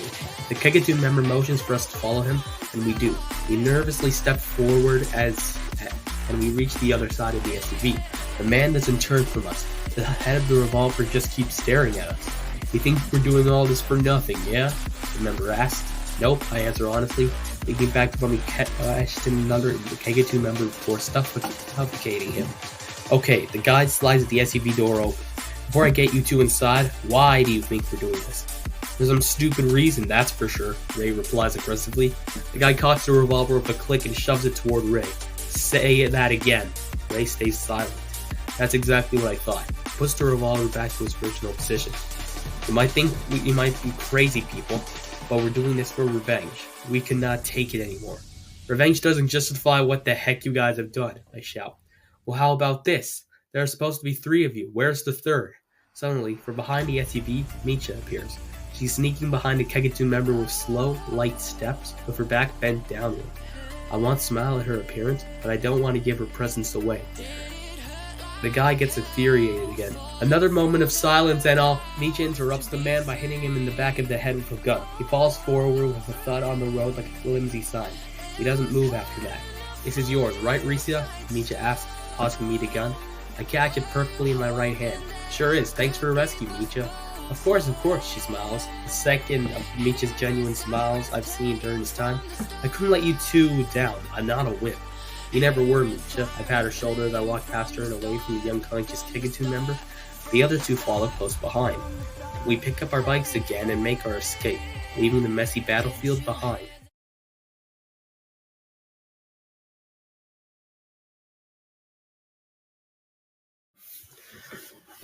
The Kegatuan member motions for us to follow him, and we do. We nervously step forward and we reach the other side of the SUV. The man doesn't turn from us. The head of the revolver just keeps staring at us. You think we're doing all this for nothing, yeah? The member asks. Nope, I answer honestly, thinking back to when we cashed in another Kegatuan member before suffocating him. Okay, the guy slides the SUV door open. Before I get you two inside, why do you think we're doing this? For some stupid reason, that's for sure, Ray replies aggressively. The guy cocks the revolver with a click and shoves it toward Ray. Say that again. Ray stays silent. That's exactly what I thought. Puts the revolver back to its original position. You might think we might be crazy people, but we're doing this for revenge. We cannot take it anymore. Revenge doesn't justify what the heck you guys have done, I shout. Well, how about this? There are supposed to be 3 of you. Where's the third? Suddenly, from behind the SUV, Micha appears. She's sneaking behind the Kegatuan member with slow, light steps, with her back bent downward. I want to smile at her appearance, but I don't want to give her presence away. The guy gets infuriated again. Another moment of silence and all. Micha interrupts the man by hitting him in the back of the head with a gun. He falls forward with a thud on the road like a flimsy sign. He doesn't move after that. This is yours, right, Risya? Micha asks, tossing me the gun. I catch it perfectly in my right hand. Sure is. Thanks for the rescue, Micha. Of course, she smiles. The second of Micha's genuine smiles I've seen during this time. I couldn't let you two down. I'm not a wimp. You never were, Micha. I pat her shoulder as I walk past her and away from the unconscious Kegatuan member. The other two follow close behind. We pick up our bikes again and make our escape, leaving the messy battlefield behind.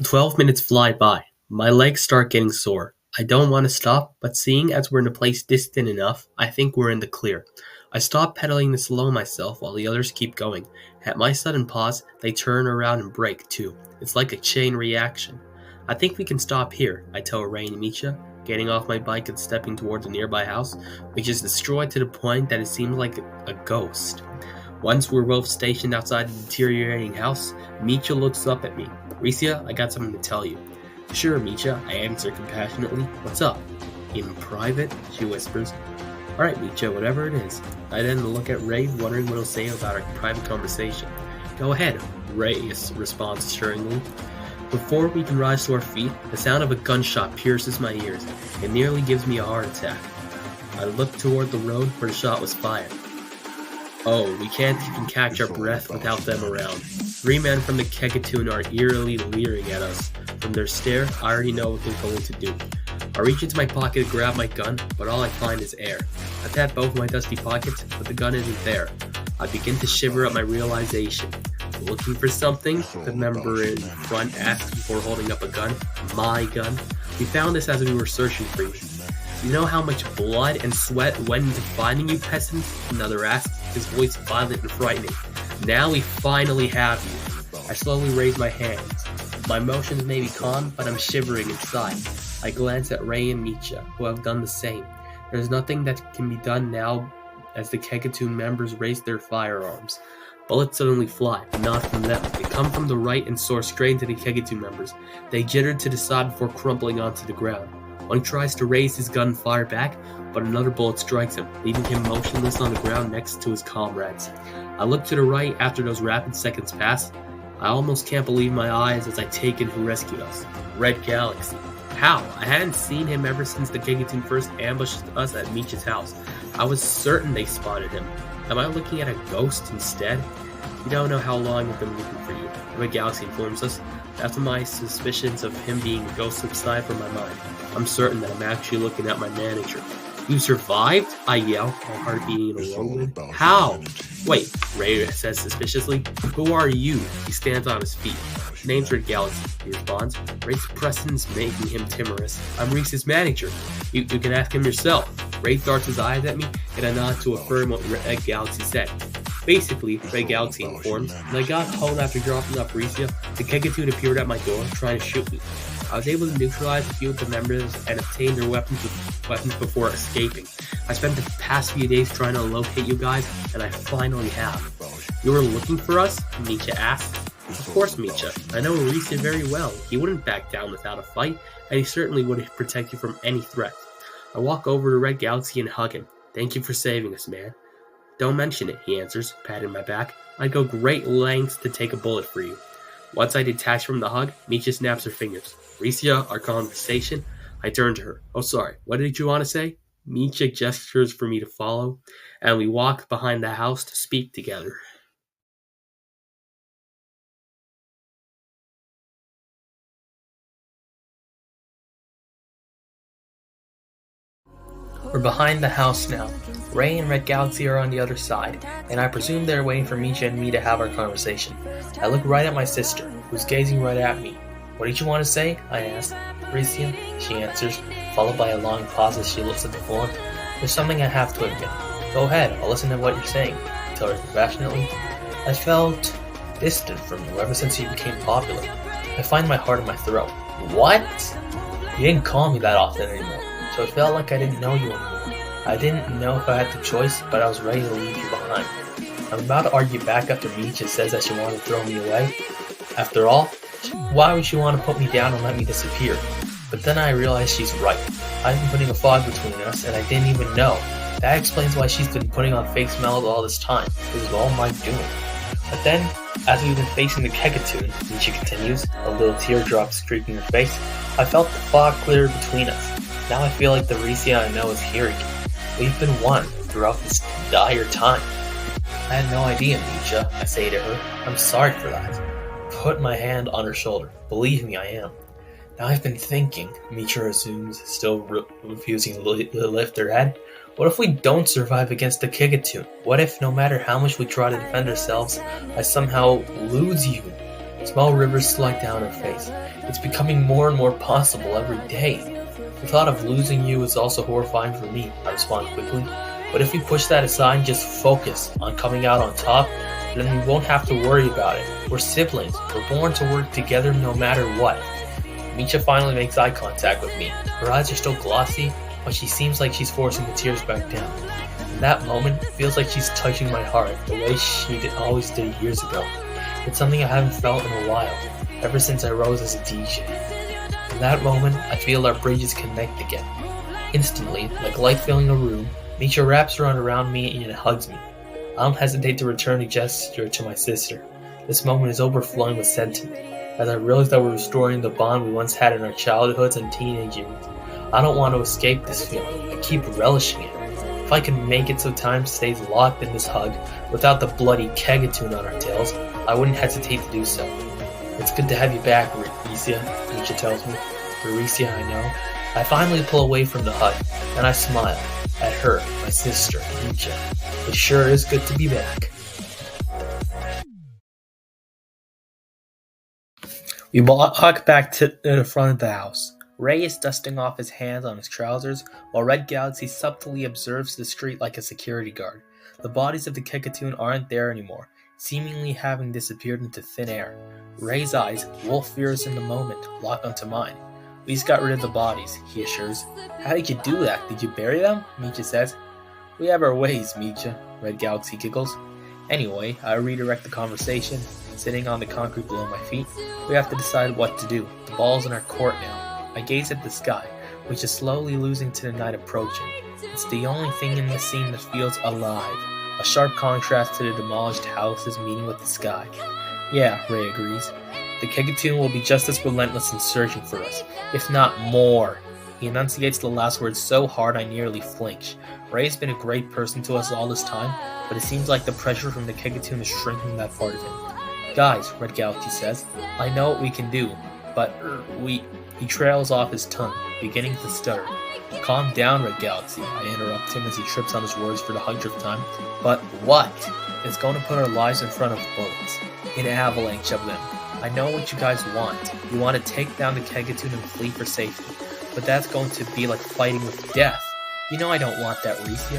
12 minutes fly by. My legs start getting sore. I don't want to stop, but seeing as we're in a place distant enough, I think we're in the clear. I stop pedaling to slow myself while the others keep going. At my sudden pause, they turn around and brake too. It's like a chain reaction. I think we can stop here, I tell Ray and Micha, getting off my bike and stepping towards a nearby house, which is destroyed to the point that it seems like a ghost. Once we're both stationed outside the deteriorating house, Micha looks up at me. Risya, I got something to tell you. Sure, Micha, I answer compassionately. What's up? In private, she whispers. Alright, Micha, whatever it is. I then look at Ray, wondering what he'll say about our private conversation. Go ahead, Ray responds assuringly. Before we can rise to our feet, the sound of a gunshot pierces my ears. It nearly gives me a heart attack. I look toward the road where the shot was fired. Oh, we can't even catch our breath without them around. 3 men from the Kegatuan are eerily leering at us. From their stare, I already know what they're going to do. I reach into my pocket to grab my gun, but all I find is air. I pat both my dusty pockets, but the gun isn't there. I begin to shiver at my realization. Looking for something? The member in front asks before holding up a gun. My gun. We found this as we were searching for you. You know how much blood and sweat went into finding you, peasant? Another asks, his voice violent and frightening. Now we finally have you. I slowly raise my hands. My emotions may be calm, but I'm shivering inside. I glance at Ray and Micha, who have done the same. There's nothing that can be done now as the Kegatuan members raise their firearms. Bullets suddenly fly, but not from them. They come from the right and soar straight into the Kegatuan members. They jitter to the side before crumpling onto the ground. One tries to raise his gun and fire back, but another bullet strikes him, leaving him motionless on the ground next to his comrades. I look to the right after those rapid seconds pass. I almost can't believe my eyes as I take in who rescued us. RedGalaxy. How? I hadn't seen him ever since the Kegatuan first ambushed us at Micha's house. I was certain they spotted him. Am I looking at a ghost instead? You don't know how long I've been looking for you, RedGalaxy informs us. After my suspicions of him being a ghost subside from my mind, I'm certain that I'm actually looking at my manager. You survived? I yell, my heart beating in a whirlwind. How? Wait, Ray says suspiciously. Who are you? He stands on his feet. Name's RedGalaxy, he responds. Ray's presence making him timorous. I'm Reese's manager. You can ask him yourself. Ray darts his eyes at me, and I nod to affirm what RedGalaxy said. Basically, RedGalaxy informs, when I got home after dropping off Risya, the Kegatuan appeared at my door, trying to shoot me. I was able to neutralize a few of the members and obtain their weapons before escaping. I spent the past few days trying to locate you guys, and I finally have. You were looking for us? Micha asked. Of course, Micha. I know Risya very well. He wouldn't back down without a fight, and he certainly would protect you from any threat. I walk over to RedGalaxy and hug him. Thank you for saving us, man. Don't mention it, he answers, patting my back. I'd go great lengths to take a bullet for you. Once I detach from the hug, Micha snaps her fingers. Risya, our conversation. I turn to her. Oh, sorry, what did you want to say? Micha gestures for me to follow, and we walk behind the house to speak together. We're behind the house now. Ray and RedGalaxy are on the other side, and I presume they're waiting for Micha and me to have our conversation. I look right at my sister, who's gazing right at me. What did you want to say? I ask. Risya, she answers, followed by a long pause as she looks at the floor. There's something I have to admit. Go ahead, I'll listen to what you're saying, I tell her compassionately. I felt distant from you ever since you became popular. I find my heart in my throat. What? You didn't call me that often anymore, so it felt like I didn't know you anymore. I didn't know if I had the choice, but I was ready to leave you behind. I'm about to argue back after Micha says that she wanted to throw me away. After all, why would she want to put me down and let me disappear? But then I realize she's right. I've been putting a fog between us, and I didn't even know. That explains why she's been putting on fake smiles all this time. It was all my doing. But then, as we've been facing the Kegatuan, Micha continues, a little teardrop streaking her face, I felt the fog clear between us. Now I feel like the Risya I know is here again. We've been one throughout this dire time. I had no idea, Micha, I say to her. I'm sorry for that. Put my hand on her shoulder. Believe me, I am. Now I've been thinking, Micha resumes, still refusing to lift her head. What if we don't survive against the Kegatuan? What if, no matter how much we try to defend ourselves, I somehow lose you? Small rivers slide down her face. It's becoming more and more possible every day. The thought of losing you is also horrifying for me, I respond quickly. But if we push that aside and just focus on coming out on top, then we won't have to worry about it. We're siblings. We're born to work together no matter what. Micha finally makes eye contact with me. Her eyes are still glossy, but she seems like she's forcing the tears back down. In that moment, it feels like she's touching my heart the way she always did years ago. It's something I haven't felt in a while, ever since I rose as a DJ. In that moment, I feel our bridges connect again. Instantly, like light filling a room, Micha wraps her arm around me and hugs me. I don't hesitate to return a gesture to my sister. This moment is overflowing with sentiment, as I realize that we're restoring the bond we once had in our childhoods and teenage years. I don't want to escape this feeling. I keep relishing it. If I can make it so time stays locked in this hug, without the bloody Kegatuan on our tails, I wouldn't hesitate to do so. It's good to have you back, Risya, Micha tells me. For Risya, I know. I finally pull away from the hug, and I smile at her, my sister, Micha. It sure is good to be back. We walk back to the front of the house. Ray is dusting off his hands on his trousers, while RedGalaxy subtly observes the street like a security guard. The bodies of the Kegatuan aren't there anymore, seemingly having disappeared into thin air. Ray's eyes, wolf-fierce in the moment, lock onto mine. We just got rid of the bodies, he assures. How did you do that? Did you bury them? Micha says. We have our ways, Micha, RedGalaxy giggles. Anyway, I redirect the conversation. Sitting on the concrete below my feet, we have to decide what to do. The ball's in our court now. I gaze at the sky, which is slowly losing to the night approaching. It's the only thing in the scene that feels alive. A sharp contrast to the demolished houses meeting with the sky. Yeah, Ray agrees. The Kegatuan will be just as relentless in searching for us, if not more. He enunciates the last word so hard I nearly flinch. Ray's been a great person to us all this time, but it seems like the pressure from the Kegatuan is shrinking that part of him. Guys, RedGalaxy says, I know what we can do, but He trails off his tongue, beginning to stutter. Calm down, RedGalaxy, I interrupt him as he trips on his words for the 100th time. But what? It's going to put our lives in front of bullets. An avalanche of them. I know what you guys want. You want to take down the Kegatuan and flee for safety. But that's going to be like fighting with death. You know I don't want that, Risya.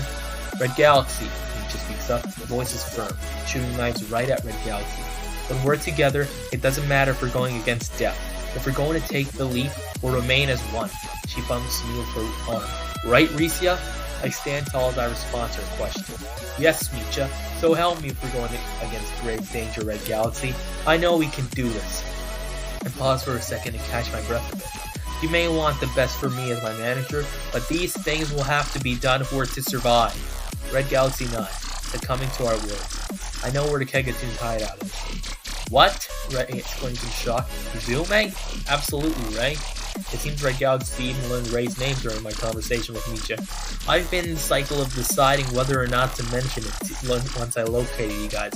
RedGalaxy, Micha speaks up. The voice is firm, shooting knives right at RedGalaxy. When we're together, it doesn't matter if we're going against death. If we're going to take the leap, we'll remain as one. She bumps me with her arm. Right, Risya? I stand tall as I respond to her question. Yes, Micha. So help me if we're going against grave danger, RedGalaxy. I know we can do this. I pause for a second and catch my breath a bit. You may want the best for me as my manager, but these things will have to be done if we're to survive. RedGalaxy nods, succumbing to our words. I know where the Kegatuan's hideout is. What? Ray exclaims in shock. Zume? Absolutely, Ray. It seems RedGalaxy even learned Ray's name during my conversation with Micha. I've been in the cycle of deciding whether or not to mention it once I located you guys,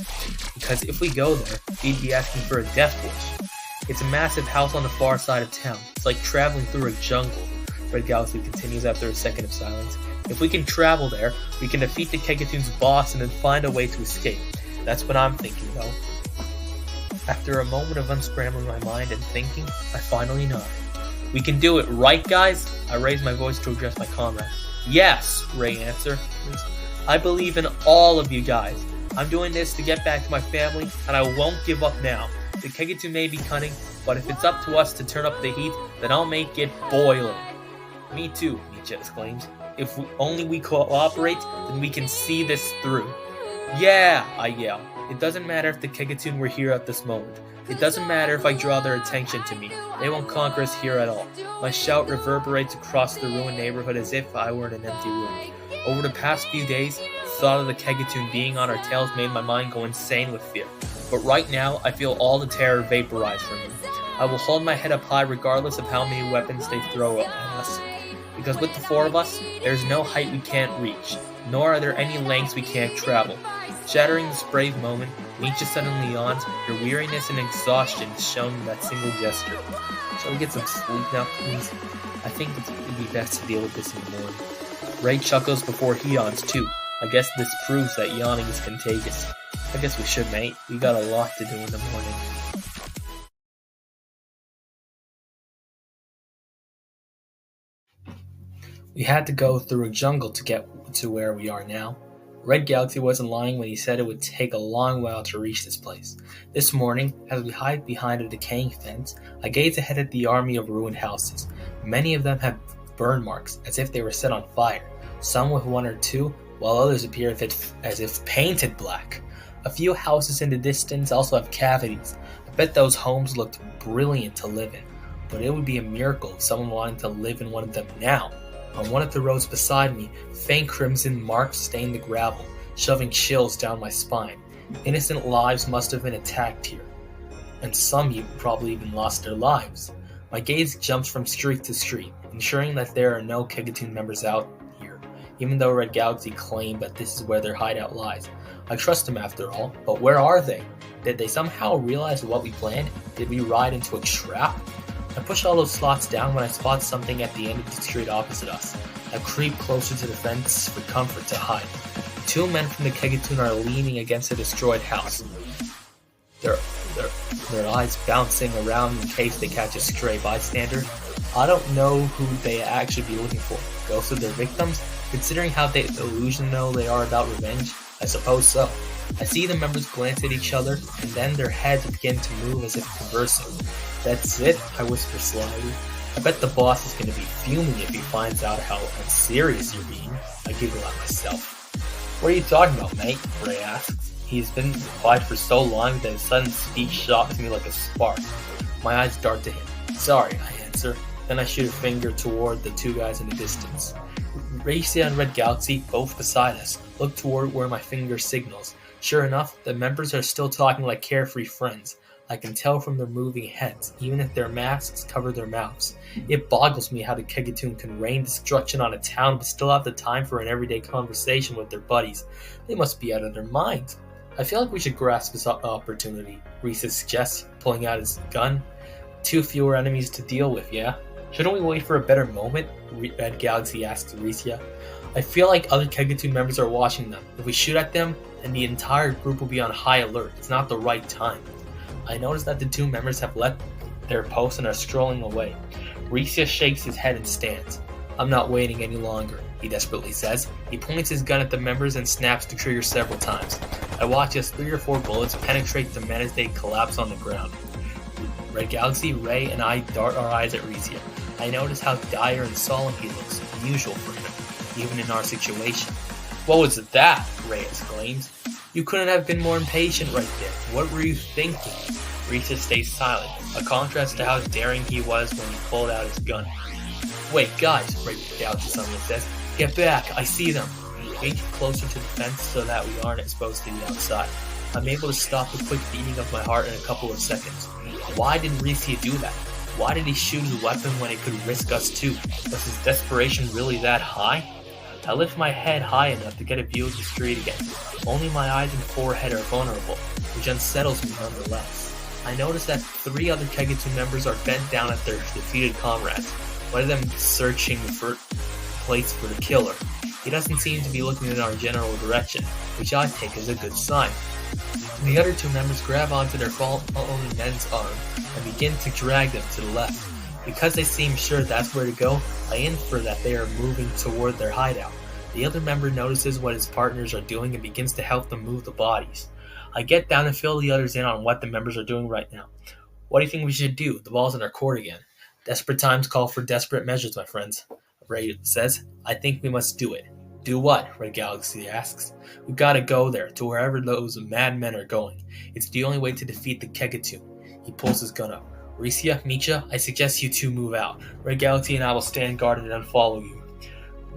because if we go there, we'd be asking for a death wish. It's a massive house on the far side of town. It's like traveling through a jungle. RedGalaxy continues after a second of silence. If we can travel there, we can defeat the Kegatuan's boss and then find a way to escape. That's what I'm thinking, though. After a moment of unscrambling my mind and thinking, I finally nod. We can do it, right, guys? I raise my voice to address my comrade. Yes, Ray answers. I believe in all of you guys. I'm doing this to get back to my family, and I won't give up now. The Kegatuan may be cunning, but if it's up to us to turn up the heat, then I'll make it boiling. Me too, Micha exclaims. If only we cooperate, then we can see this through. Yeah, I yell. It doesn't matter if the Kegatuan were here at this moment. It doesn't matter if I draw their attention to me. They won't conquer us here at all. My shout reverberates across the ruined neighborhood as if I were in an empty room. Over the past few days, the thought of the Kegatuan being on our tails made my mind go insane with fear. But right now, I feel all the terror vaporize from me. I will hold my head up high regardless of how many weapons they throw at us. Because with the four of us, there is no height we can't reach, nor are there any lengths we can't travel. Shattering this brave moment, Micha suddenly yawns. Her weariness and exhaustion is shown in that single gesture. Shall we get some sleep now, please? I think it would be best to deal with this in the morning. Ray chuckles before he yawns too. I guess this proves that yawning is contagious. I guess we should, mate. We got a lot to do in the morning. We had to go through a jungle to get to where we are now. RedGalaxy wasn't lying when he said it would take a long while to reach this place. This morning, as we hide behind a decaying fence, I gaze ahead at the army of ruined houses. Many of them have burn marks, as if they were set on fire, some with one or two, while others appear as if painted black. A few houses in the distance also have cavities. I bet those homes looked brilliant to live in, but it would be a miracle if someone wanted to live in one of them now. On one of the roads beside me, faint crimson marks stained the gravel, shoving chills down my spine. Innocent lives must have been attacked here, and some probably even lost their lives. My gaze jumps from street to street, ensuring that there are no Kegatuan members out here, even though RedGalaxy claimed that this is where their hideout lies. I trust them after all, but where are they? Did they somehow realize what we planned? Did we ride into a trap? I push all those slots down when I spot something at the end of the street opposite us. I creep closer to the fence for comfort to hide. Two men from the Kegatuan are leaning against a destroyed house, their eyes bouncing around in case they catch a stray bystander. I don't know who they actually be looking for. Ghosts of their victims? Considering how delusional they are about revenge, I suppose so. I see the members glance at each other, and then their heads begin to move as if conversing. That's it, I whisper slyly. I bet the boss is going to be fuming if he finds out how unserious you're being. I giggle at myself. What are you talking about, mate? Ray asks. He's been quiet for so long that his sudden speech shocks me like a spark. My eyes dart to him. Sorry, I answer. Then I shoot a finger toward the two guys in the distance. Risya and RedGalaxy, both beside us, look toward where my finger signals. Sure enough, the members are still talking like carefree friends. I can tell from their moving heads, even if their masks cover their mouths. It boggles me how the Kegatuan can rain destruction on a town but still have the time for an everyday conversation with their buddies. They must be out of their minds. I feel like we should grasp this opportunity, Risya suggests, pulling out his gun. 2 fewer enemies to deal with, yeah? Shouldn't we wait for a better moment? RedGalaxy asks Risya. I feel like other Kegatuan members are watching them. If we shoot at them, then the entire group will be on high alert. It's not the right time. I notice that the 2 members have left their posts and are strolling away. Risya shakes his head and stands. I'm not waiting any longer, he desperately says. He points his gun at the members and snaps the trigger several times. I watch as 3 or 4 bullets penetrate the men as they collapse on the ground. RedGalaxy, Ray, and I dart our eyes at Risya. I notice how dire and solemn he looks, unusual for him, even in our situation. What was that? Ray exclaims. You couldn't have been more impatient right there. What were you thinking? Risya stays silent, a contrast to how daring he was when he pulled out his gun. Wait, guys, RedGalaxy suddenly says. Get back, I see them. We inch closer to the fence so that we aren't exposed to the outside. I'm able to stop the quick beating of my heart in a couple of seconds. Why did Risya do that? Why did he shoot his weapon when it could risk us too? Was his desperation really that high? I lift my head high enough to get a view of the street again. Only my eyes and forehead are vulnerable, which unsettles me nonetheless. I notice that 3 other Kegatuan members are bent down at their defeated comrades, one of them searching for plates for the killer. He doesn't seem to be looking in our general direction, which I take as a good sign. The other 2 members grab onto their fallen men's arm and begin to drag them to the left. Because they seem sure that's where to go, I infer that they are moving toward their hideout. The other member notices what his partners are doing and begins to help them move the bodies. I get down and fill the others in on what the members are doing right now. What do you think we should do? The ball's in our court again. Desperate times call for desperate measures, my friends. Ray says, I think we must do it. Do what? RedGalaxy asks. We gotta go there, to wherever those madmen are going. It's the only way to defeat the Kegatuan. He pulls his gun up. Risya, Micha, I suggest you 2 move out. RedGalaxy and I will stand guard and follow you.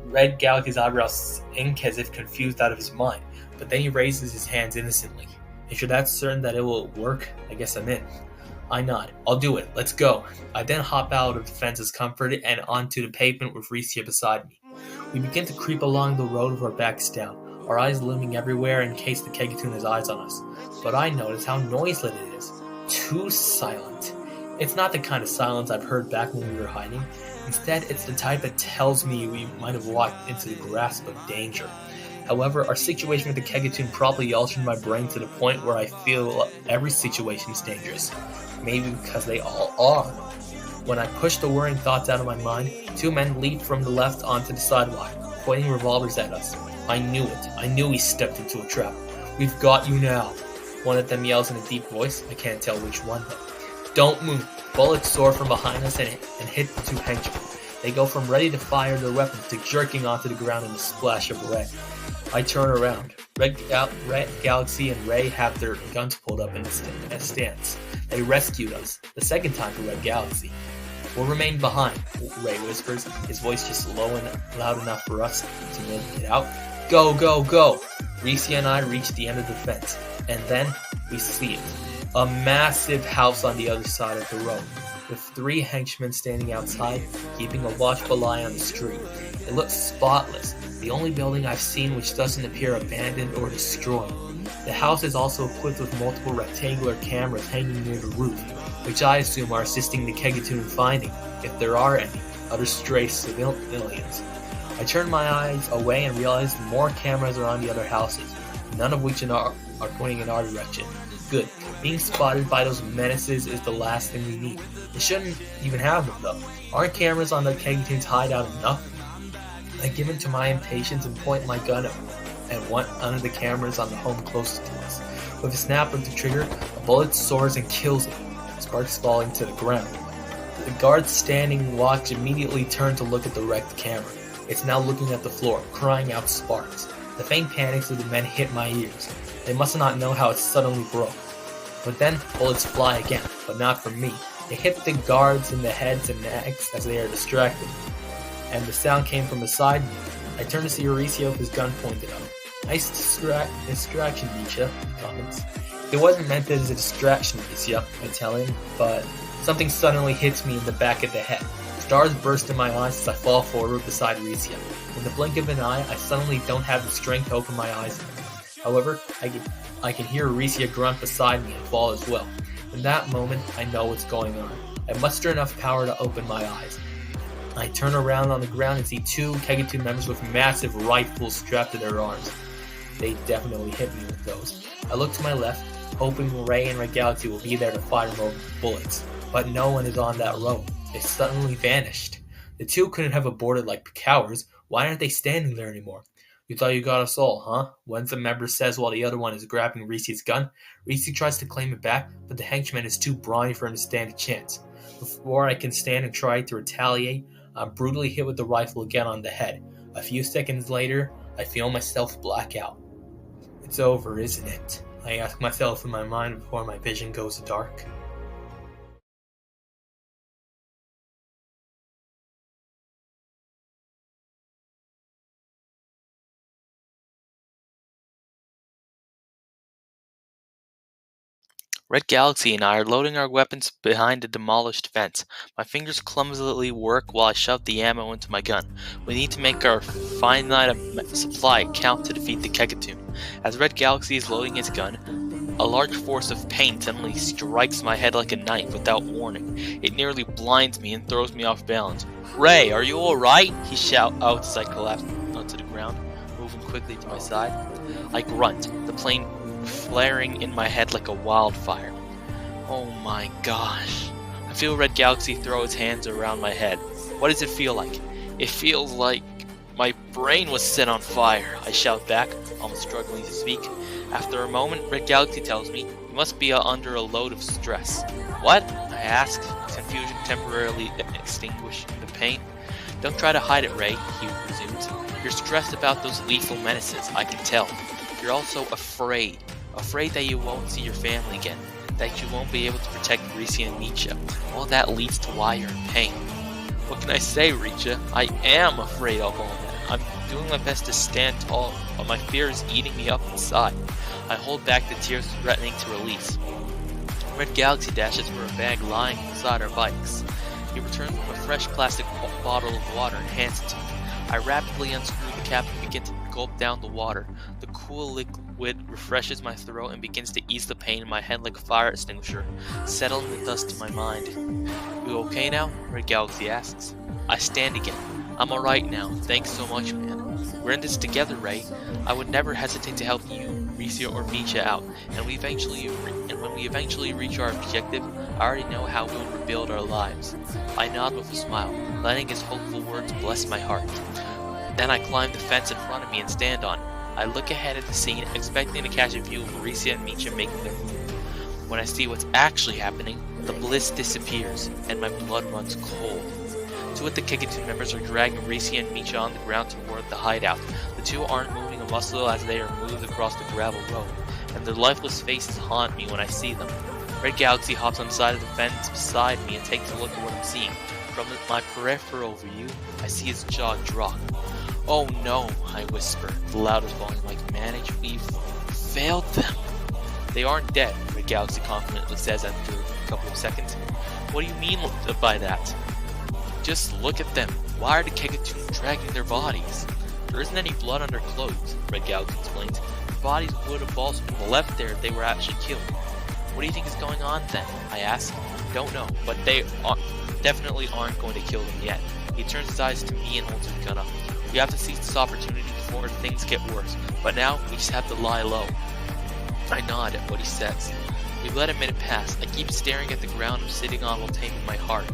RedGalaxy's eyebrows ink as if confused out of his mind, but then he raises his hands innocently. If you're that certain that it will work, I guess I'm in. I nod. I'll do it. Let's go. I then hop out of the fence's comfort and onto the pavement with Risya beside me. We begin to creep along the road with our backs down, our eyes looming everywhere in case the Kegatuan has eyes on us. But I notice how noiseless it is. Too silent. It's not the kind of silence I've heard back when we were hiding. Instead, it's the type that tells me we might have walked into the grasp of danger. However, our situation with the Kegatuan probably altered my brain to the point where I feel every situation is dangerous. Maybe because they all are. When I push the worrying thoughts out of my mind, 2 men leap from the left onto the sidewalk, pointing revolvers at us. I knew it. I knew we stepped into a trap. We've got you now. One of them yells in a deep voice. I can't tell which one though. Don't move. Bullets soar from behind us and hit the 2 henchmen. They go from ready to fire their weapons to jerking onto the ground in a splash of red. I turn around. RedGalaxy and Ray have their guns pulled up in a stance. They rescued us, the second time for RedGalaxy. We'll remain behind, Ray whispers, his voice just low and loud enough for us to make it out. Go, go, go! Risya and I reach the end of the fence, and then we see it. A massive house on the other side of the road, with 3 henchmen standing outside, keeping a watchful eye on the street. It looks spotless, the only building I've seen which doesn't appear abandoned or destroyed. The house is also equipped with multiple rectangular cameras hanging near the roof, which I assume are assisting the Kegatuan in finding, if there are any, other stray civilians. I turn my eyes away and realize more cameras are on the other houses, none of which are pointing in our direction. Good. Being spotted by those menaces is the last thing we need. They shouldn't even have them though. Aren't cameras on the Kegatuan's hideout enough? I give in to my impatience and point my gun at one of the cameras on the home closest to us. With a snap of the trigger, a bullet soars and kills it, sparks falling to the ground. The guards standing watch immediately turn to look at the wrecked camera. It's now looking at the floor, crying out sparks. The faint panics of the men hit my ears. They must not know how it suddenly broke. But then, bullets fly again, but not from me. They hit the guards in the heads and necks as they are distracted. And the sound came from beside me. I turn to see Risya with his gun pointed up. Nice distraction, Micha, he comments. It wasn't meant as a distraction, Risya, I tell him, but something suddenly hits me in the back of the head. Stars burst in my eyes as I fall forward beside Risya. In the blink of an eye, I suddenly don't have the strength to open my eyes anymore. However, I can hear Risya grunt beside me and fall as well. In that moment, I know what's going on. I muster enough power to open my eyes. I turn around on the ground and see two Kegatuan members with massive rifles strapped to their arms. They definitely hit me with those. I look to my left, hoping Ray and RedGalaxy will be there to fire more bullets. But no one is on that road. They suddenly vanished. The two couldn't have aborted like cowards. Why aren't they standing there anymore? You thought you got us all, huh? One of the members says while the other one is grabbing Risya's gun. Risya tries to claim it back, but the henchman is too brawny for him to stand a chance. Before I can stand and try to retaliate, I'm brutally hit with the rifle again on the head. A few seconds later, I feel myself black out. It's over, isn't it? I ask myself in my mind before my vision goes dark. RedGalaxy and I are loading our weapons behind a demolished fence. My fingers clumsily work while I shove the ammo into my gun. We need to make our finite supply count to defeat the Kegatuan. As RedGalaxy is loading his gun, a large force of pain suddenly strikes my head like a knife without warning. It nearly blinds me and throws me off balance. "Ray, are you alright?" he shouts out as I collapse onto the ground, moving quickly to my side. I grunt, the pain flaring in my head like a wildfire. Oh my gosh. I feel RedGalaxy throw his hands around my head. What does it feel like? It feels like my brain was set on fire, I shout back, almost struggling to speak. After a moment, RedGalaxy tells me he must be under a load of stress. What? I ask, confusion temporarily extinguishing the pain. Don't try to hide it, Ray, he resumes. You're stressed about those lethal menaces, I can tell. You're also afraid that you won't see your family again, that you won't be able to protect Risya and Micha. All that leads to why you're in pain. What can I say, Risya? I am afraid of all that. I'm doing my best to stand tall, but my fear is eating me up inside. I hold back the tears threatening to release. RedGalaxy dashes for a bag lying beside our bikes. He returns with a fresh plastic bottle of water and hands it to me. I rapidly unscrew the cap and begin to gulp down the water. The cool liquid refreshes my throat and begins to ease the pain in my head like a fire extinguisher, settling the dust to my mind. You okay now? RedGalaxy asks. I stand again. I'm alright now. Thanks so much, man. We're in this together, Ray. I would never hesitate to help you, Risya, or Micha out, and when we eventually reach our objective, I already know how we'll rebuild our lives. I nod with a smile, letting his hopeful words bless my heart. Then I climb the fence in front of me and stand on it. I look ahead at the scene, expecting to catch a view of Risya and Micha making their move. When I see what's actually happening, the bliss disappears, and my blood runs cold. Two of the Kegatuan members are dragging Risya and Micha on the ground toward the hideout. The two aren't moving a muscle as they are moved across the gravel road, and their lifeless faces haunt me when I see them. RedGalaxy hops on the side of the fence beside me and takes a look at what I'm seeing. From my peripheral view, I see his jaw drop. "Oh no," I whisper, the loudest volume I can manage. "We've failed them." "They aren't dead," RedGalaxy confidently says after a couple of seconds. "What do you mean by that?" "Just look at them. Why are the Kegatuan dragging their bodies?" "There isn't any blood on their clothes," RedGalaxy explains. "Their bodies would have also been left there if they were actually killed." "What do you think is going on then?" I ask. "Don't know, but they definitely aren't going to kill them yet." He turns his eyes to me and holds his gun up. "We have to seize this opportunity before things get worse, but now we just have to lie low." I nod at what he says. We let a minute pass. I keep staring at the ground I'm sitting on while taming my heart.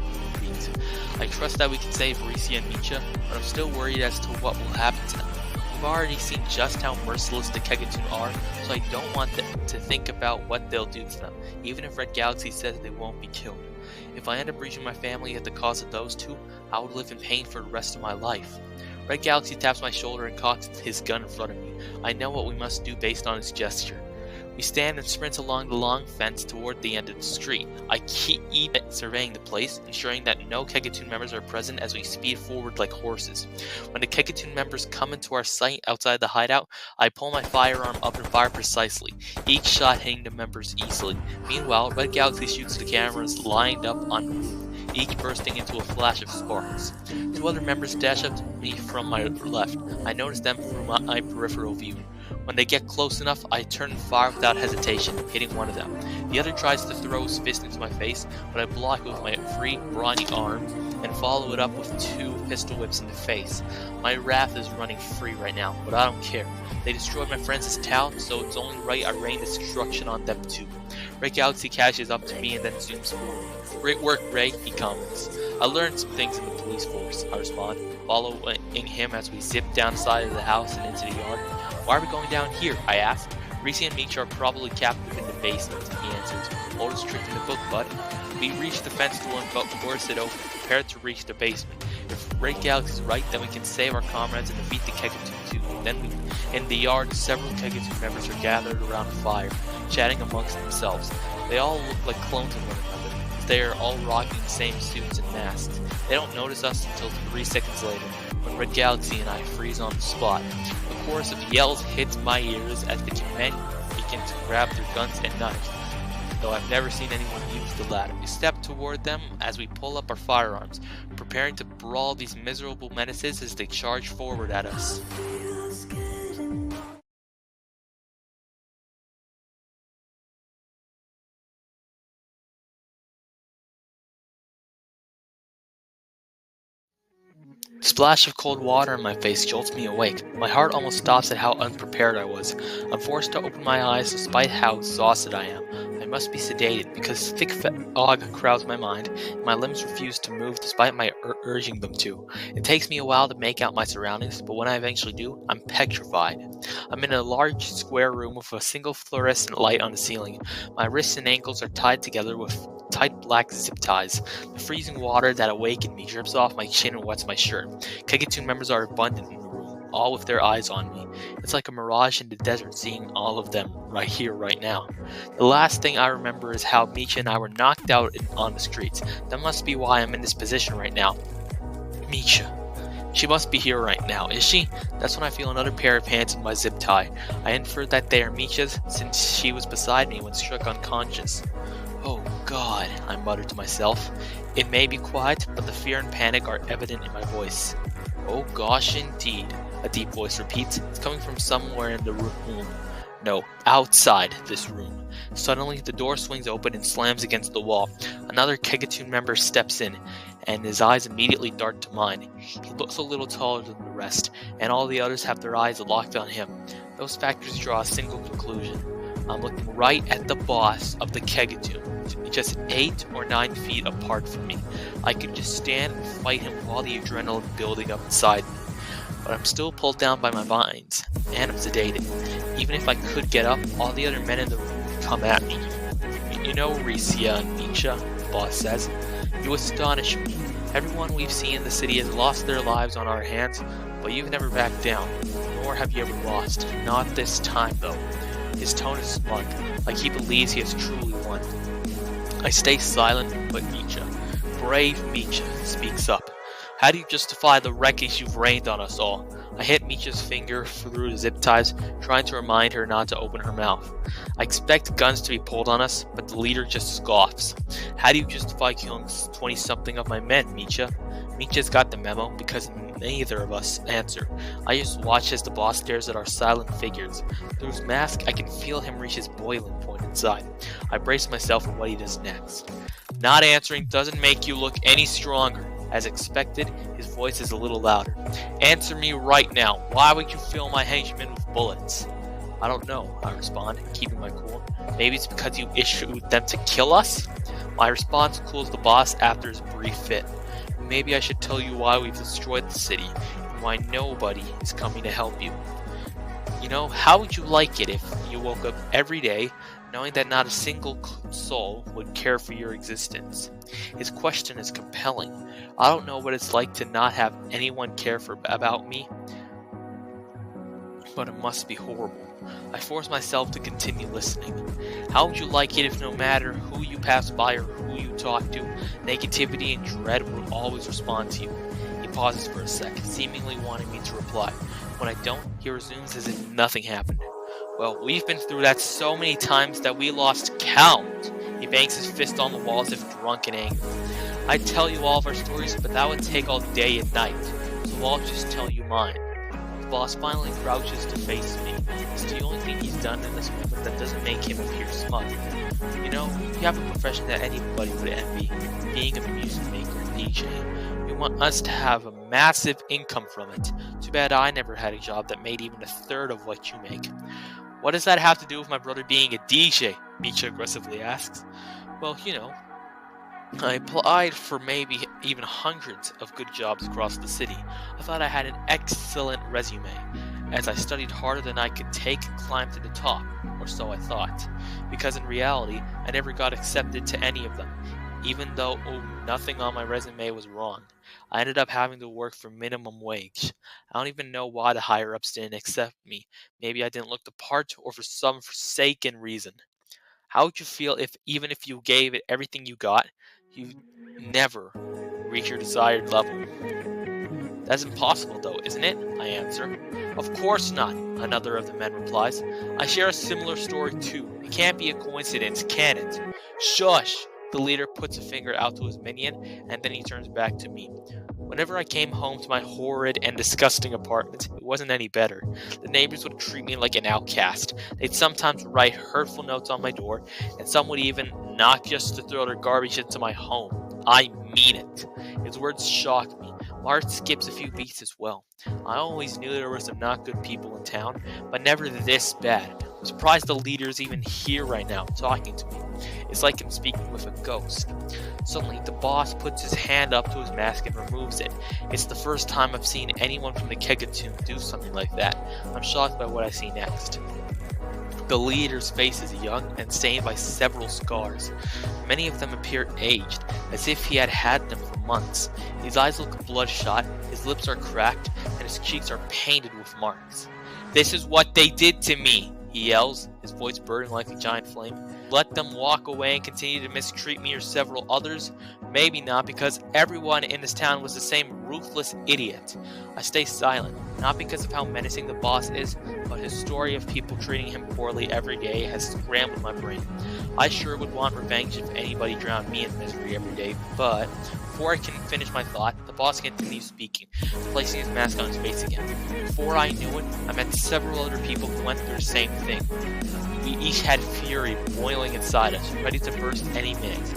I trust that we can save Risya and Micha, but I'm still worried as to what will happen to them. We've already seen just how merciless the Kegatuan are, so I don't want them to think about what they'll do to them, even if RedGalaxy says they won't be killed. If I end up reaching my family at the cost of those two, I would live in pain for the rest of my life. RedGalaxy taps my shoulder and cocks his gun in front of me. I know what we must do based on his gesture. We stand and sprint along the long fence toward the end of the street. I keep surveying the place, ensuring that no Kegatuan members are present as we speed forward like horses. When the Kegatuan members come into our sight outside the hideout, I pull my firearm up and fire precisely, each shot hitting the members easily. Meanwhile, RedGalaxy shoots the cameras lined up on the roof, each bursting into a flash of sparks. Two other members dash up to me from my left. I notice them through my peripheral view. When they get close enough, I turn and fire without hesitation, hitting one of them. The other tries to throw his fist into my face, but I block it with my free, brawny arm and follow it up with 2 pistol whips in the face. My wrath is running free right now, but I don't care. They destroyed my friends' town, so it's only right I rain destruction on them too. RedGalaxy catches up to me and then zooms forward. "Great work, Ray," he comments. "I learned some things in the police force," I respond, following him as we zip down the side of the house and into the yard. "Why are we going down here?" I ask. "Risya and Micha are probably captive in the basement," he answers. "Oldest trick in the book, bud." We reach the fence door and force it open, prepared to reach the basement. If RedGalaxy is right, then we can save our comrades and defeat the Kegatuan too. Then in the yard, several Kegatuan members are gathered around a fire, chatting amongst themselves. They all look like clones of one another. They are all rocking the same suits and masks. They don't notice us until 3 seconds later, when RedGalaxy and I freeze on the spot. A chorus of yells hits my ears as the men begin to grab their guns and knives, though I've never seen anyone use the latter. We step toward them as we pull up our firearms, preparing to brawl these miserable menaces as they charge forward at us. The splash of cold water on my face jolts me awake. My heart almost stops at how unprepared I was. I'm forced to open my eyes despite how exhausted I am. I must be sedated because thick fog crowds my mind, and my limbs refuse to move despite my urging them to. It takes me a while to make out my surroundings, but when I eventually do, I'm petrified. I'm in a large square room with a single fluorescent light on the ceiling. My wrists and ankles are tied together with tight black zip ties. The freezing water that awakened me drips off my chin and wets my shirt. Kegatuan members are abundant in the room, all with their eyes on me. It's like a mirage in the desert seeing all of them right here, right now. The last thing I remember is how Micha and I were knocked out on the streets. That must be why I'm in this position right now. Micha. She must be here right now, is she? That's when I feel another pair of hands in my zip tie. I infer that they are Micha's since she was beside me when struck unconscious. "Oh God," I muttered to myself. It may be quiet, but the fear and panic are evident in my voice. "Oh gosh indeed," a deep voice repeats. It's coming from somewhere in the room. No, outside this room. Suddenly, the door swings open and slams against the wall. Another Kegatuan member steps in, and his eyes immediately dart to mine. He looks a little taller than the rest, and all the others have their eyes locked on him. Those factors draw a single conclusion. I'm looking right at the boss of the Kegatuan, just 8 or 9 feet apart from me. I could just stand and fight him with all the adrenaline building up inside me. But I'm still pulled down by my vines, and I'm sedated. Even if I could get up, all the other men in the room would come at me. "You know, Risya and Micha," the boss says, "you astonish me. Everyone we've seen in the city has lost their lives on our hands, but you've never backed down, nor have you ever lost. Not this time, though." His tone is smug, like he believes he has truly won. I stay silent, but Micha, brave Micha, speaks up. "How do you justify the wreckage you've rained on us all?" I hit Micha's finger through the zip ties, trying to remind her not to open her mouth. I expect guns to be pulled on us, but the leader just scoffs. "How do you justify killing 20-something of my men, Micha?" Micha's got the memo because neither of us answer. I just watch as the boss stares at our silent figures. Through his mask, I can feel him reach his boiling point inside. I brace myself for what he does next. "Not answering doesn't make you look any stronger." As expected, his voice is a little louder. "Answer me right now. Why would you fill my henchmen with bullets?" "I don't know," I respond, keeping my cool. "Maybe it's because you issued them to kill us?" My response cools the boss after his brief fit. "Maybe I should tell you why we've destroyed the city, and why nobody is coming to help you. You know, how would you like it if you woke up every day knowing that not a single soul would care for your existence?" His question is compelling. I don't know what it's like to not have anyone care about me. but it must be horrible. I force myself to continue listening. How would you like it if no matter who you pass by or who you talk to, negativity and dread will always respond to you? He pauses for a second, seemingly wanting me to reply. When I don't, he resumes as if nothing happened. Well, we've been through that so many times that we lost count. He bangs his fist on the wall as if drunk and angry. I'd tell you all of our stories, but that would take all day and night, so I'll just tell you mine. The boss finally crouches to face me. It's the only thing he's done in this moment that doesn't make him appear smug. You know, you have a profession that anybody would envy, being a music maker and DJ. You want us to have a massive income from it. Too bad I never had a job that made even a third of what you make. What does that have to do with my brother being a DJ? Micha aggressively asks. Well, you know, I applied for maybe even hundreds of good jobs across the city. I thought I had an excellent resume. As I studied harder than I could take and climbed to the top, or so I thought. Because in reality, I never got accepted to any of them, even though nothing on my resume was wrong. I ended up having to work for minimum wage. I don't even know why the higher-ups didn't accept me. Maybe I didn't look the part, or for some forsaken reason. How would you feel if, even if you gave it everything you got, you never reach your desired level? That's impossible though, isn't it? I answer. Of course not, another of the men replies. I share a similar story too. It can't be a coincidence, can it? Shush! The leader puts a finger out to his minion, and then he turns back to me. Whenever I came home to my horrid and disgusting apartment, it wasn't any better. The neighbors would treat me like an outcast. They'd sometimes write hurtful notes on my door, and some would even knock just to throw their garbage into my home. I mean it. His words shocked me. My heart skips a few beats as well. I always knew there were some not good people in town, but never this bad. I'm surprised the leader's even here right now, talking to me. It's like I'm speaking with a ghost. Suddenly, the boss puts his hand up to his mask and removes it. It's the first time I've seen anyone from the Kegatuan do something like that. I'm shocked by what I see next. The leader's face is young and stained by several scars. Many of them appear aged, as if he had had them for months. His eyes look bloodshot, his lips are cracked, and his cheeks are painted with marks. This is what they did to me, he yells, his voice burning like a giant flame. Let them walk away and continue to mistreat me or several others? Maybe not, because everyone in this town was the same ruthless idiot. I stay silent, not because of how menacing the boss is, but his story of people treating him poorly every day has scrambled my brain. I sure would want revenge if anybody drowned me in misery every day, but before I can finish my thought, the boss continues speaking, placing his mask on his face again. Before I knew it, I met several other people who went through the same thing. We each had fury boiling inside us, ready to burst any minute.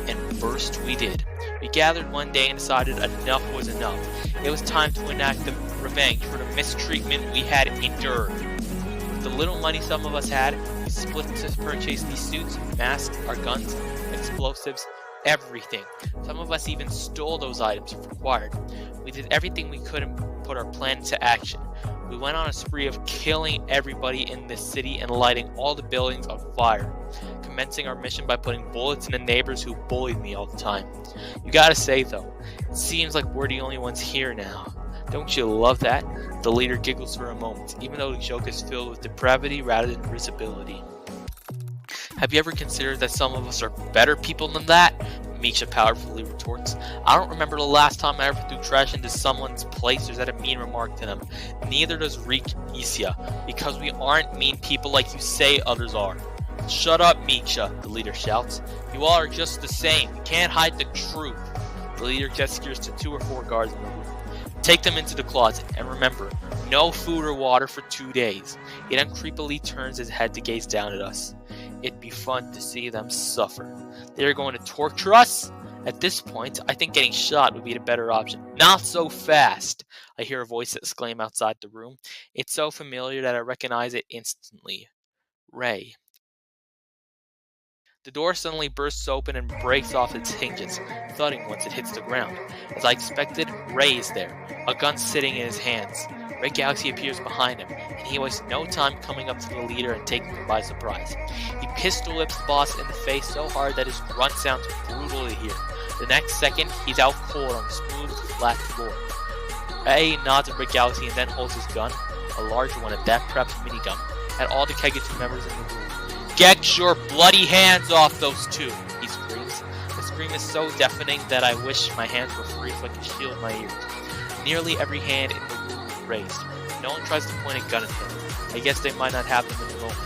And burst we did. We gathered one day and decided enough was enough. It was time to enact the revenge for the mistreatment we had endured. With the little money some of us had, we split to purchase these suits, masks, our guns, explosives, everything. Some of us even stole those items if required. We did everything we could and put our plan into action. We went on a spree of killing everybody in this city and lighting all the buildings on fire, commencing our mission by putting bullets in the neighbors who bullied me all the time. You gotta say though, it seems like we're the only ones here now. Don't you love that? The leader giggles for a moment, even though the joke is filled with depravity rather than risibility. Have you ever considered that some of us are better people than that? Micha powerfully retorts. I don't remember the last time I ever threw trash into someone's place or said a mean remark to them. Neither does Risya, because we aren't mean people like you say others are. Shut up, Micha, the leader shouts. You all are just the same. You can't hide the truth. The leader gestures to 2 or 4 guards in the room. Take them into the closet, and remember, no food or water for 2 days. He then creepily turns his head to gaze down at us. It'd be fun to see them suffer. They're going to torture us? At this point, I think getting shot would be the better option. Not so fast! I hear a voice exclaim outside the room. It's so familiar that I recognize it instantly. Ray. The door suddenly bursts open and breaks off its hinges, thudding once it hits the ground. As I expected, Ray is there, a gun sitting in his hands. RedGalaxy appears behind him, and he wastes no time coming up to the leader and taking him by surprise. He pistol whips the boss in the face so hard that his grunt sounds brutal to hear. The next second, he's out cold on the smooth, flat floor. Ray nods at RedGalaxy and then holds his gun. a larger one at that, perhaps minigun, at all the Kegatuan members in the room. "Get your bloody hands off those two!" he screams. The scream is so deafening that I wish my hands were free so I could shield my ears. Nearly every hand in the room is raised. No one tries to point a gun at them. I guess they might not have them in the moment.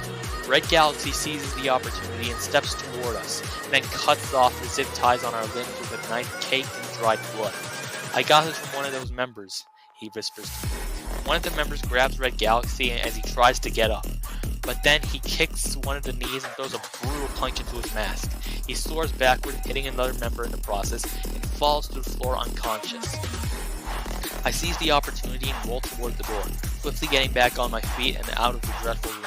RedGalaxy seizes the opportunity and steps toward us, and then cuts off the zip ties on our limbs with a knife caked in dried blood. "I got this from one of those members," he whispers to me. One of the members grabs RedGalaxy as he tries to get up, but then he kicks one of the knees and throws a brutal punch into his mask. He soars backward, hitting another member in the process, and falls to the floor unconscious. I seize the opportunity and roll toward the door, swiftly getting back on my feet and out of the dreadful room.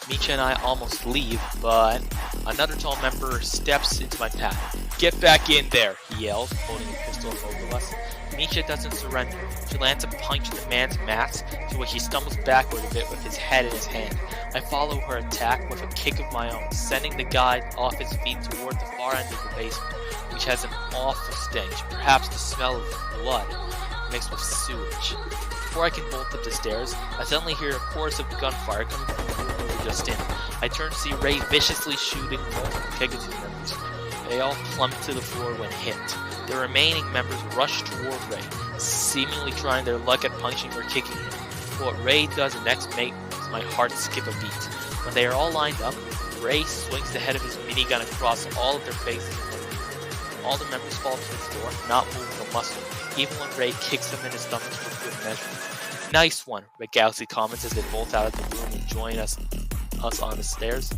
Micha and I almost leave, but another tall member steps into my path. "Get back in there," he yells, holding a pistol at both of us. Micha doesn't surrender. She lands a punch in the man's mask, to which he stumbles backward a bit with his head in his hand. I follow her attack with a kick of my own, sending the guy off his feet toward the far end of the basement, which has an awful stench, perhaps the smell of blood mixed with sewage. Before I can bolt up the stairs, I suddenly hear a chorus of gunfire coming from the room we were just in. I turn to see Ray viciously shooting multiple Kegatuan members. They all plummet to the floor when hit. The remaining members rush toward Ray, seemingly trying their luck at punching or kicking him. But what Ray does next makes my heart skip a beat. When they are all lined up, Ray swings the head of his minigun across all of their faces. All the members fall to the floor, not moving a muscle, even when Ray kicks them in his stomachs for good measure. "Nice one," RedGalaxy comments as they bolt out of the room and join us on the stairs.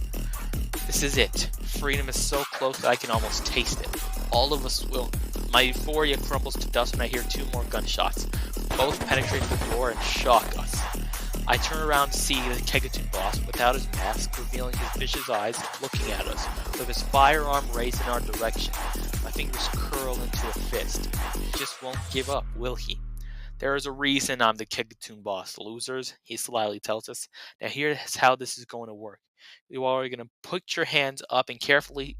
This is it. Freedom is so close that I can almost taste it. All of us will. My euphoria crumbles to dust when I hear two more gunshots. Both penetrate the floor and shock us. I turn around to see the Kegatuan boss, without his mask, revealing his vicious eyes, looking at us, with his firearm raised in our direction. My fingers curl into a fist. He just won't give up, will he? "There is a reason I'm the Kegatuan boss, losers," he slyly tells us. "Now here's how this is going to work. You are going to put your hands up and carefully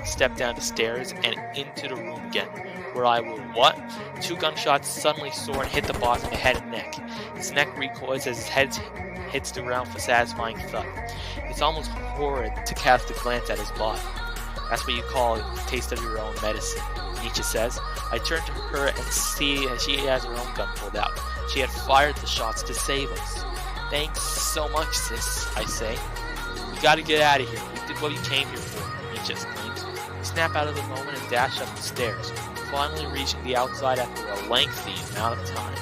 step down the stairs and into the room again, where I will what?" Two gunshots suddenly soar and hit the boss in the head and neck. His neck recoils as his head hits the ground with a satisfying thud. It's almost horrid to cast a glance at his body. "That's what you call a taste of your own medicine," Micha says. I turn to her and see that she has her own gun pulled out. She had fired the shots to save us. "Thanks so much, sis," I say. "We gotta get out of here. We did what we came here for," Micha exclaims. We snap out of the moment and dash up the stairs, finally reaching the outside after a lengthy amount of time.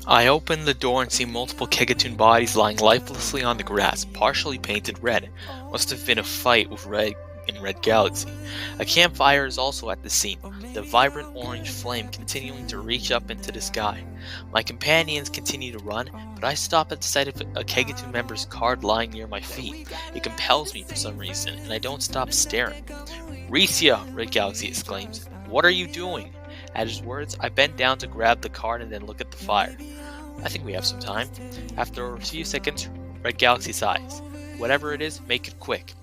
I open the door and see multiple Kegatuan bodies lying lifelessly on the grass, partially painted red. Must have been a fight with RedGalaxy. A campfire is also at the scene, the vibrant orange flame continuing to reach up into the sky. My companions continue to run, but I stop at the sight of a Kegatuan member's card lying near my feet. It compels me for some reason, and I don't stop staring. "Risya!" RedGalaxy exclaims. "What are you doing?" At his words, I bend down to grab the card and then look at the fire. I think we have some time. After a few seconds, RedGalaxy sighs. "Whatever it is, make it quick."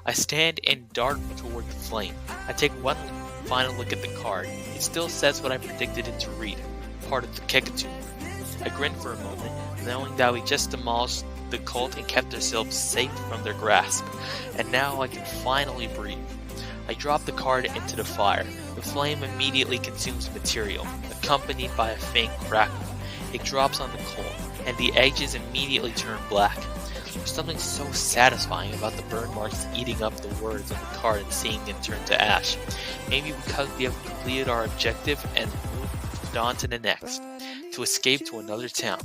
I stand and dart toward the flame. I take one final look at the card. It still says what I predicted it to read. Part of the Kegatuan. I grin for a moment, knowing that we just demolished the cult and kept ourselves safe from their grasp. And now I can finally breathe. I drop the card into the fire. The flame immediately consumes the material, accompanied by a faint crackle. It drops on the coal, and the edges immediately turn black. There's something so satisfying about the burn marks eating up the words on the card and seeing them turn to ash. Maybe because we have completed our objective and moved on to the next, to escape to another town.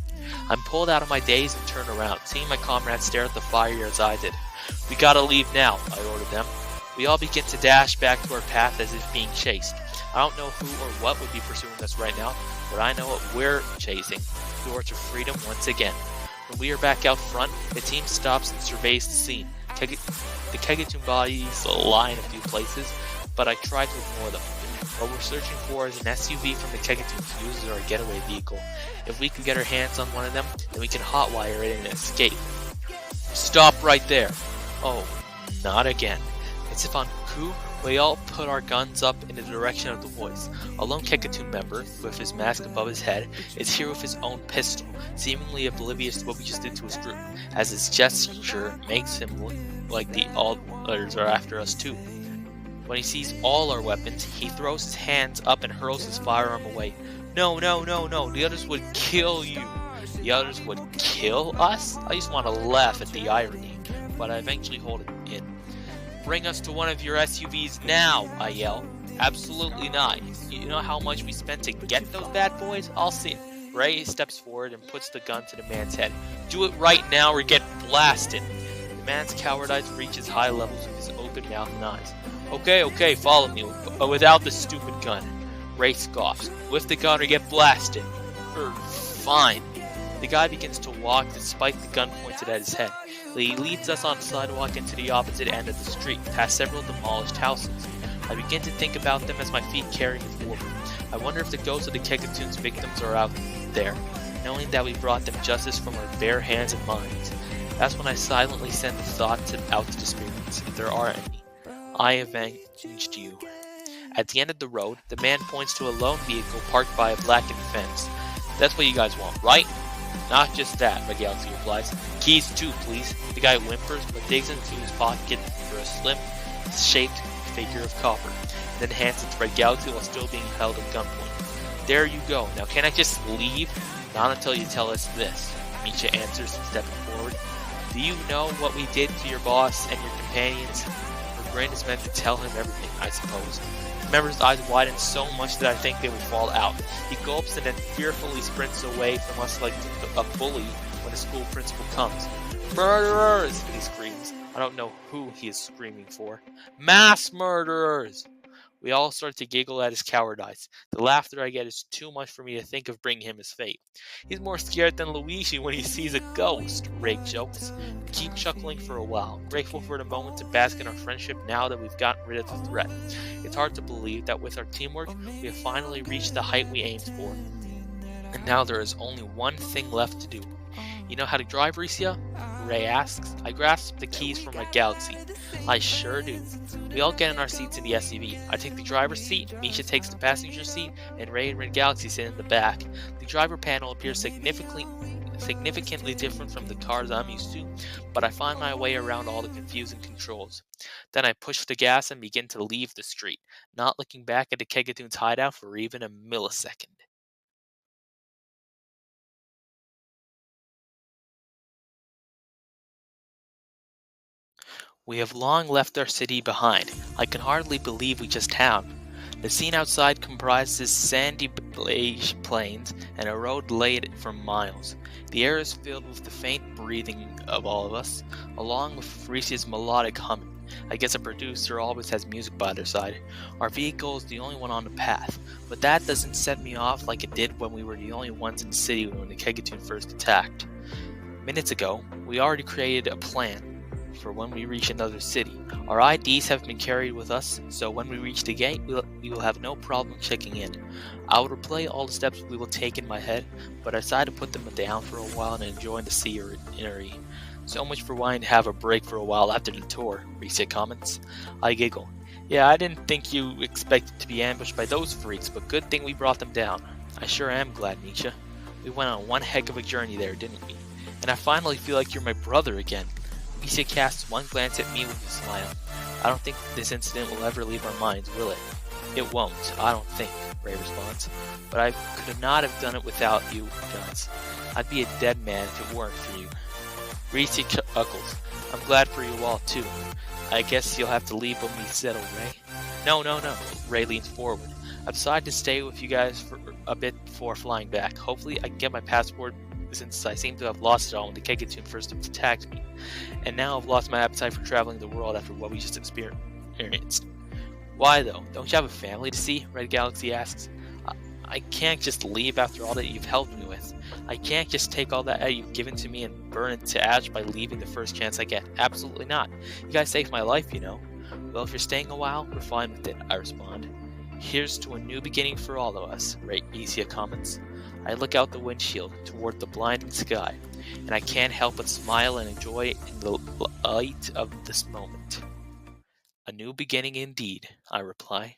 I'm pulled out of my daze and turn around, seeing my comrades stare at the fire as I did. "We gotta leave now," I ordered them. We all begin to dash back to our path as if being chased. I don't know who or what would be pursuing us right now, but I know what we're chasing. Towards freedom once again. When we are back out front, the team stops and surveys the scene. The Kegatuan bodies lie in a few places, but I try to ignore them. What we're searching for is an SUV from the Kegatuans used as our getaway vehicle. If we could get our hands on one of them, then we can hotwire it and escape. "Stop right there!" Oh, not again. As if on coup, We all put our guns up in the direction of the voice. A lone Kegatuan member, with his mask above his head, is here with his own pistol, seemingly oblivious to what we just did to his group, as his gesture makes him look like the others are after us too. When he sees all our weapons, he throws his hands up and hurls his firearm away. No, the others would kill you. The others would kill us? I just want to laugh at the irony, but I eventually hold it in. Bring us to one of your SUVs now, I yell. Absolutely not. You know how much we spent to get those bad boys? I'll see it. Ray steps forward and puts the gun to the man's head. Do it right now or get blasted. The man's cowardice reaches high levels with his open mouth and eyes. Okay, follow me, but without the stupid gun. Ray scoffs. With the gun or get blasted. Fine. The guy begins to walk despite the gun pointed at his head. He leads us on the sidewalk into the opposite end of the street, past several demolished houses. I begin to think about them as my feet carry me forward. I wonder if the ghosts of the Kegatuan's victims are out there, knowing that we brought them justice from our bare hands and minds. That's when I silently send the thought out to the spirits, if there are any. I avenged you. At the end of the road, the man points to a lone vehicle parked by a blackened fence. That's what you guys want, right? Not just that, RedGalaxy replies. Keys too, please. The guy whimpers, but digs into his pocket for a slim-shaped figure of copper, and then hands it to RedGalaxy while still being held at gunpoint. There you go. Now can I just leave? Not until you tell us this, Micha answers, stepping forward. Do you know what we did to your boss and your companions? Her grin is meant to tell him everything, I suppose. Remember's eyes widen so much that I think they will fall out. He gulps and then fearfully sprints away from us like a bully when a school principal comes. Murderers! He screams. I don't know who he is screaming for. Mass murderers! We all start to giggle at his cowardice. The laughter I get is too much for me to think of bringing him his fate. He's more scared than Luigi when he sees a ghost, Ray jokes. We keep chuckling for a while, grateful for the moment to bask in our friendship now that we've gotten rid of the threat. It's hard to believe that with our teamwork, we have finally reached the height we aimed for. And now there is only one thing left to do. You know how to drive, Risya? Ray asks. I grasp the keys from RedGalaxy. I sure do. We all get in our seats in the SUV. I take the driver's seat, Micha takes the passenger seat, and Ray and RedGalaxy sit in the back. The driver panel appears significantly different from the cars I'm used to, but I find my way around all the confusing controls. Then I push the gas and begin to leave the street, not looking back at the Kegatuan's hideout for even a millisecond. We have long left our city behind. I can hardly believe we just have. The scene outside comprises sandy beige plains and a road laid for miles. The air is filled with the faint breathing of all of us, along with Risya's melodic humming. I guess a producer always has music by their side. Our vehicle is the only one on the path, but that doesn't set me off like it did when we were the only ones in the city when the Kegatuan first attacked. Minutes ago, we already created a plan for when we reach another city. Our IDs have been carried with us, so when we reach the gate, we will have no problem checking in. I will replay all the steps we will take in my head, but I decided to put them down for a while and enjoy the scenery. So much for wanting to have a break for a while after the tour, Risya comments. I giggle. Yeah, I didn't think you expected to be ambushed by those freaks, but good thing we brought them down. I sure am glad, Micha. We went on one heck of a journey there, didn't we? And I finally feel like you're my brother again. Misha casts one glance at me with a smile. I don't think this incident will ever leave our minds, will it? It won't, I don't think, Ray responds. But I could not have done it without you guys. I'd be a dead man if it weren't for you. Risya chuckles. I'm glad for you all, too. I guess you'll have to leave when we settle, Ray. No. Ray leans forward. I've decided to stay with you guys for a bit before flying back. Hopefully I can get my passport, since I seem to have lost it all when the Kegatuan first attacked me. And now I've lost my appetite for traveling the world after what we just experienced. Why though? Don't you have a family to see? RedGalaxy asks. I can't just leave after all that you've helped me with. I can't just take all that you've given to me and burn it to ash by leaving the first chance I get. Absolutely not. You guys saved my life, you know. Well, if you're staying a while, we're fine with it, I respond. Here's to a new beginning for all of us, Risya comments. I look out the windshield toward the blinding sky, and I can't help but smile and enjoy in the light of this moment. A new beginning indeed, I reply.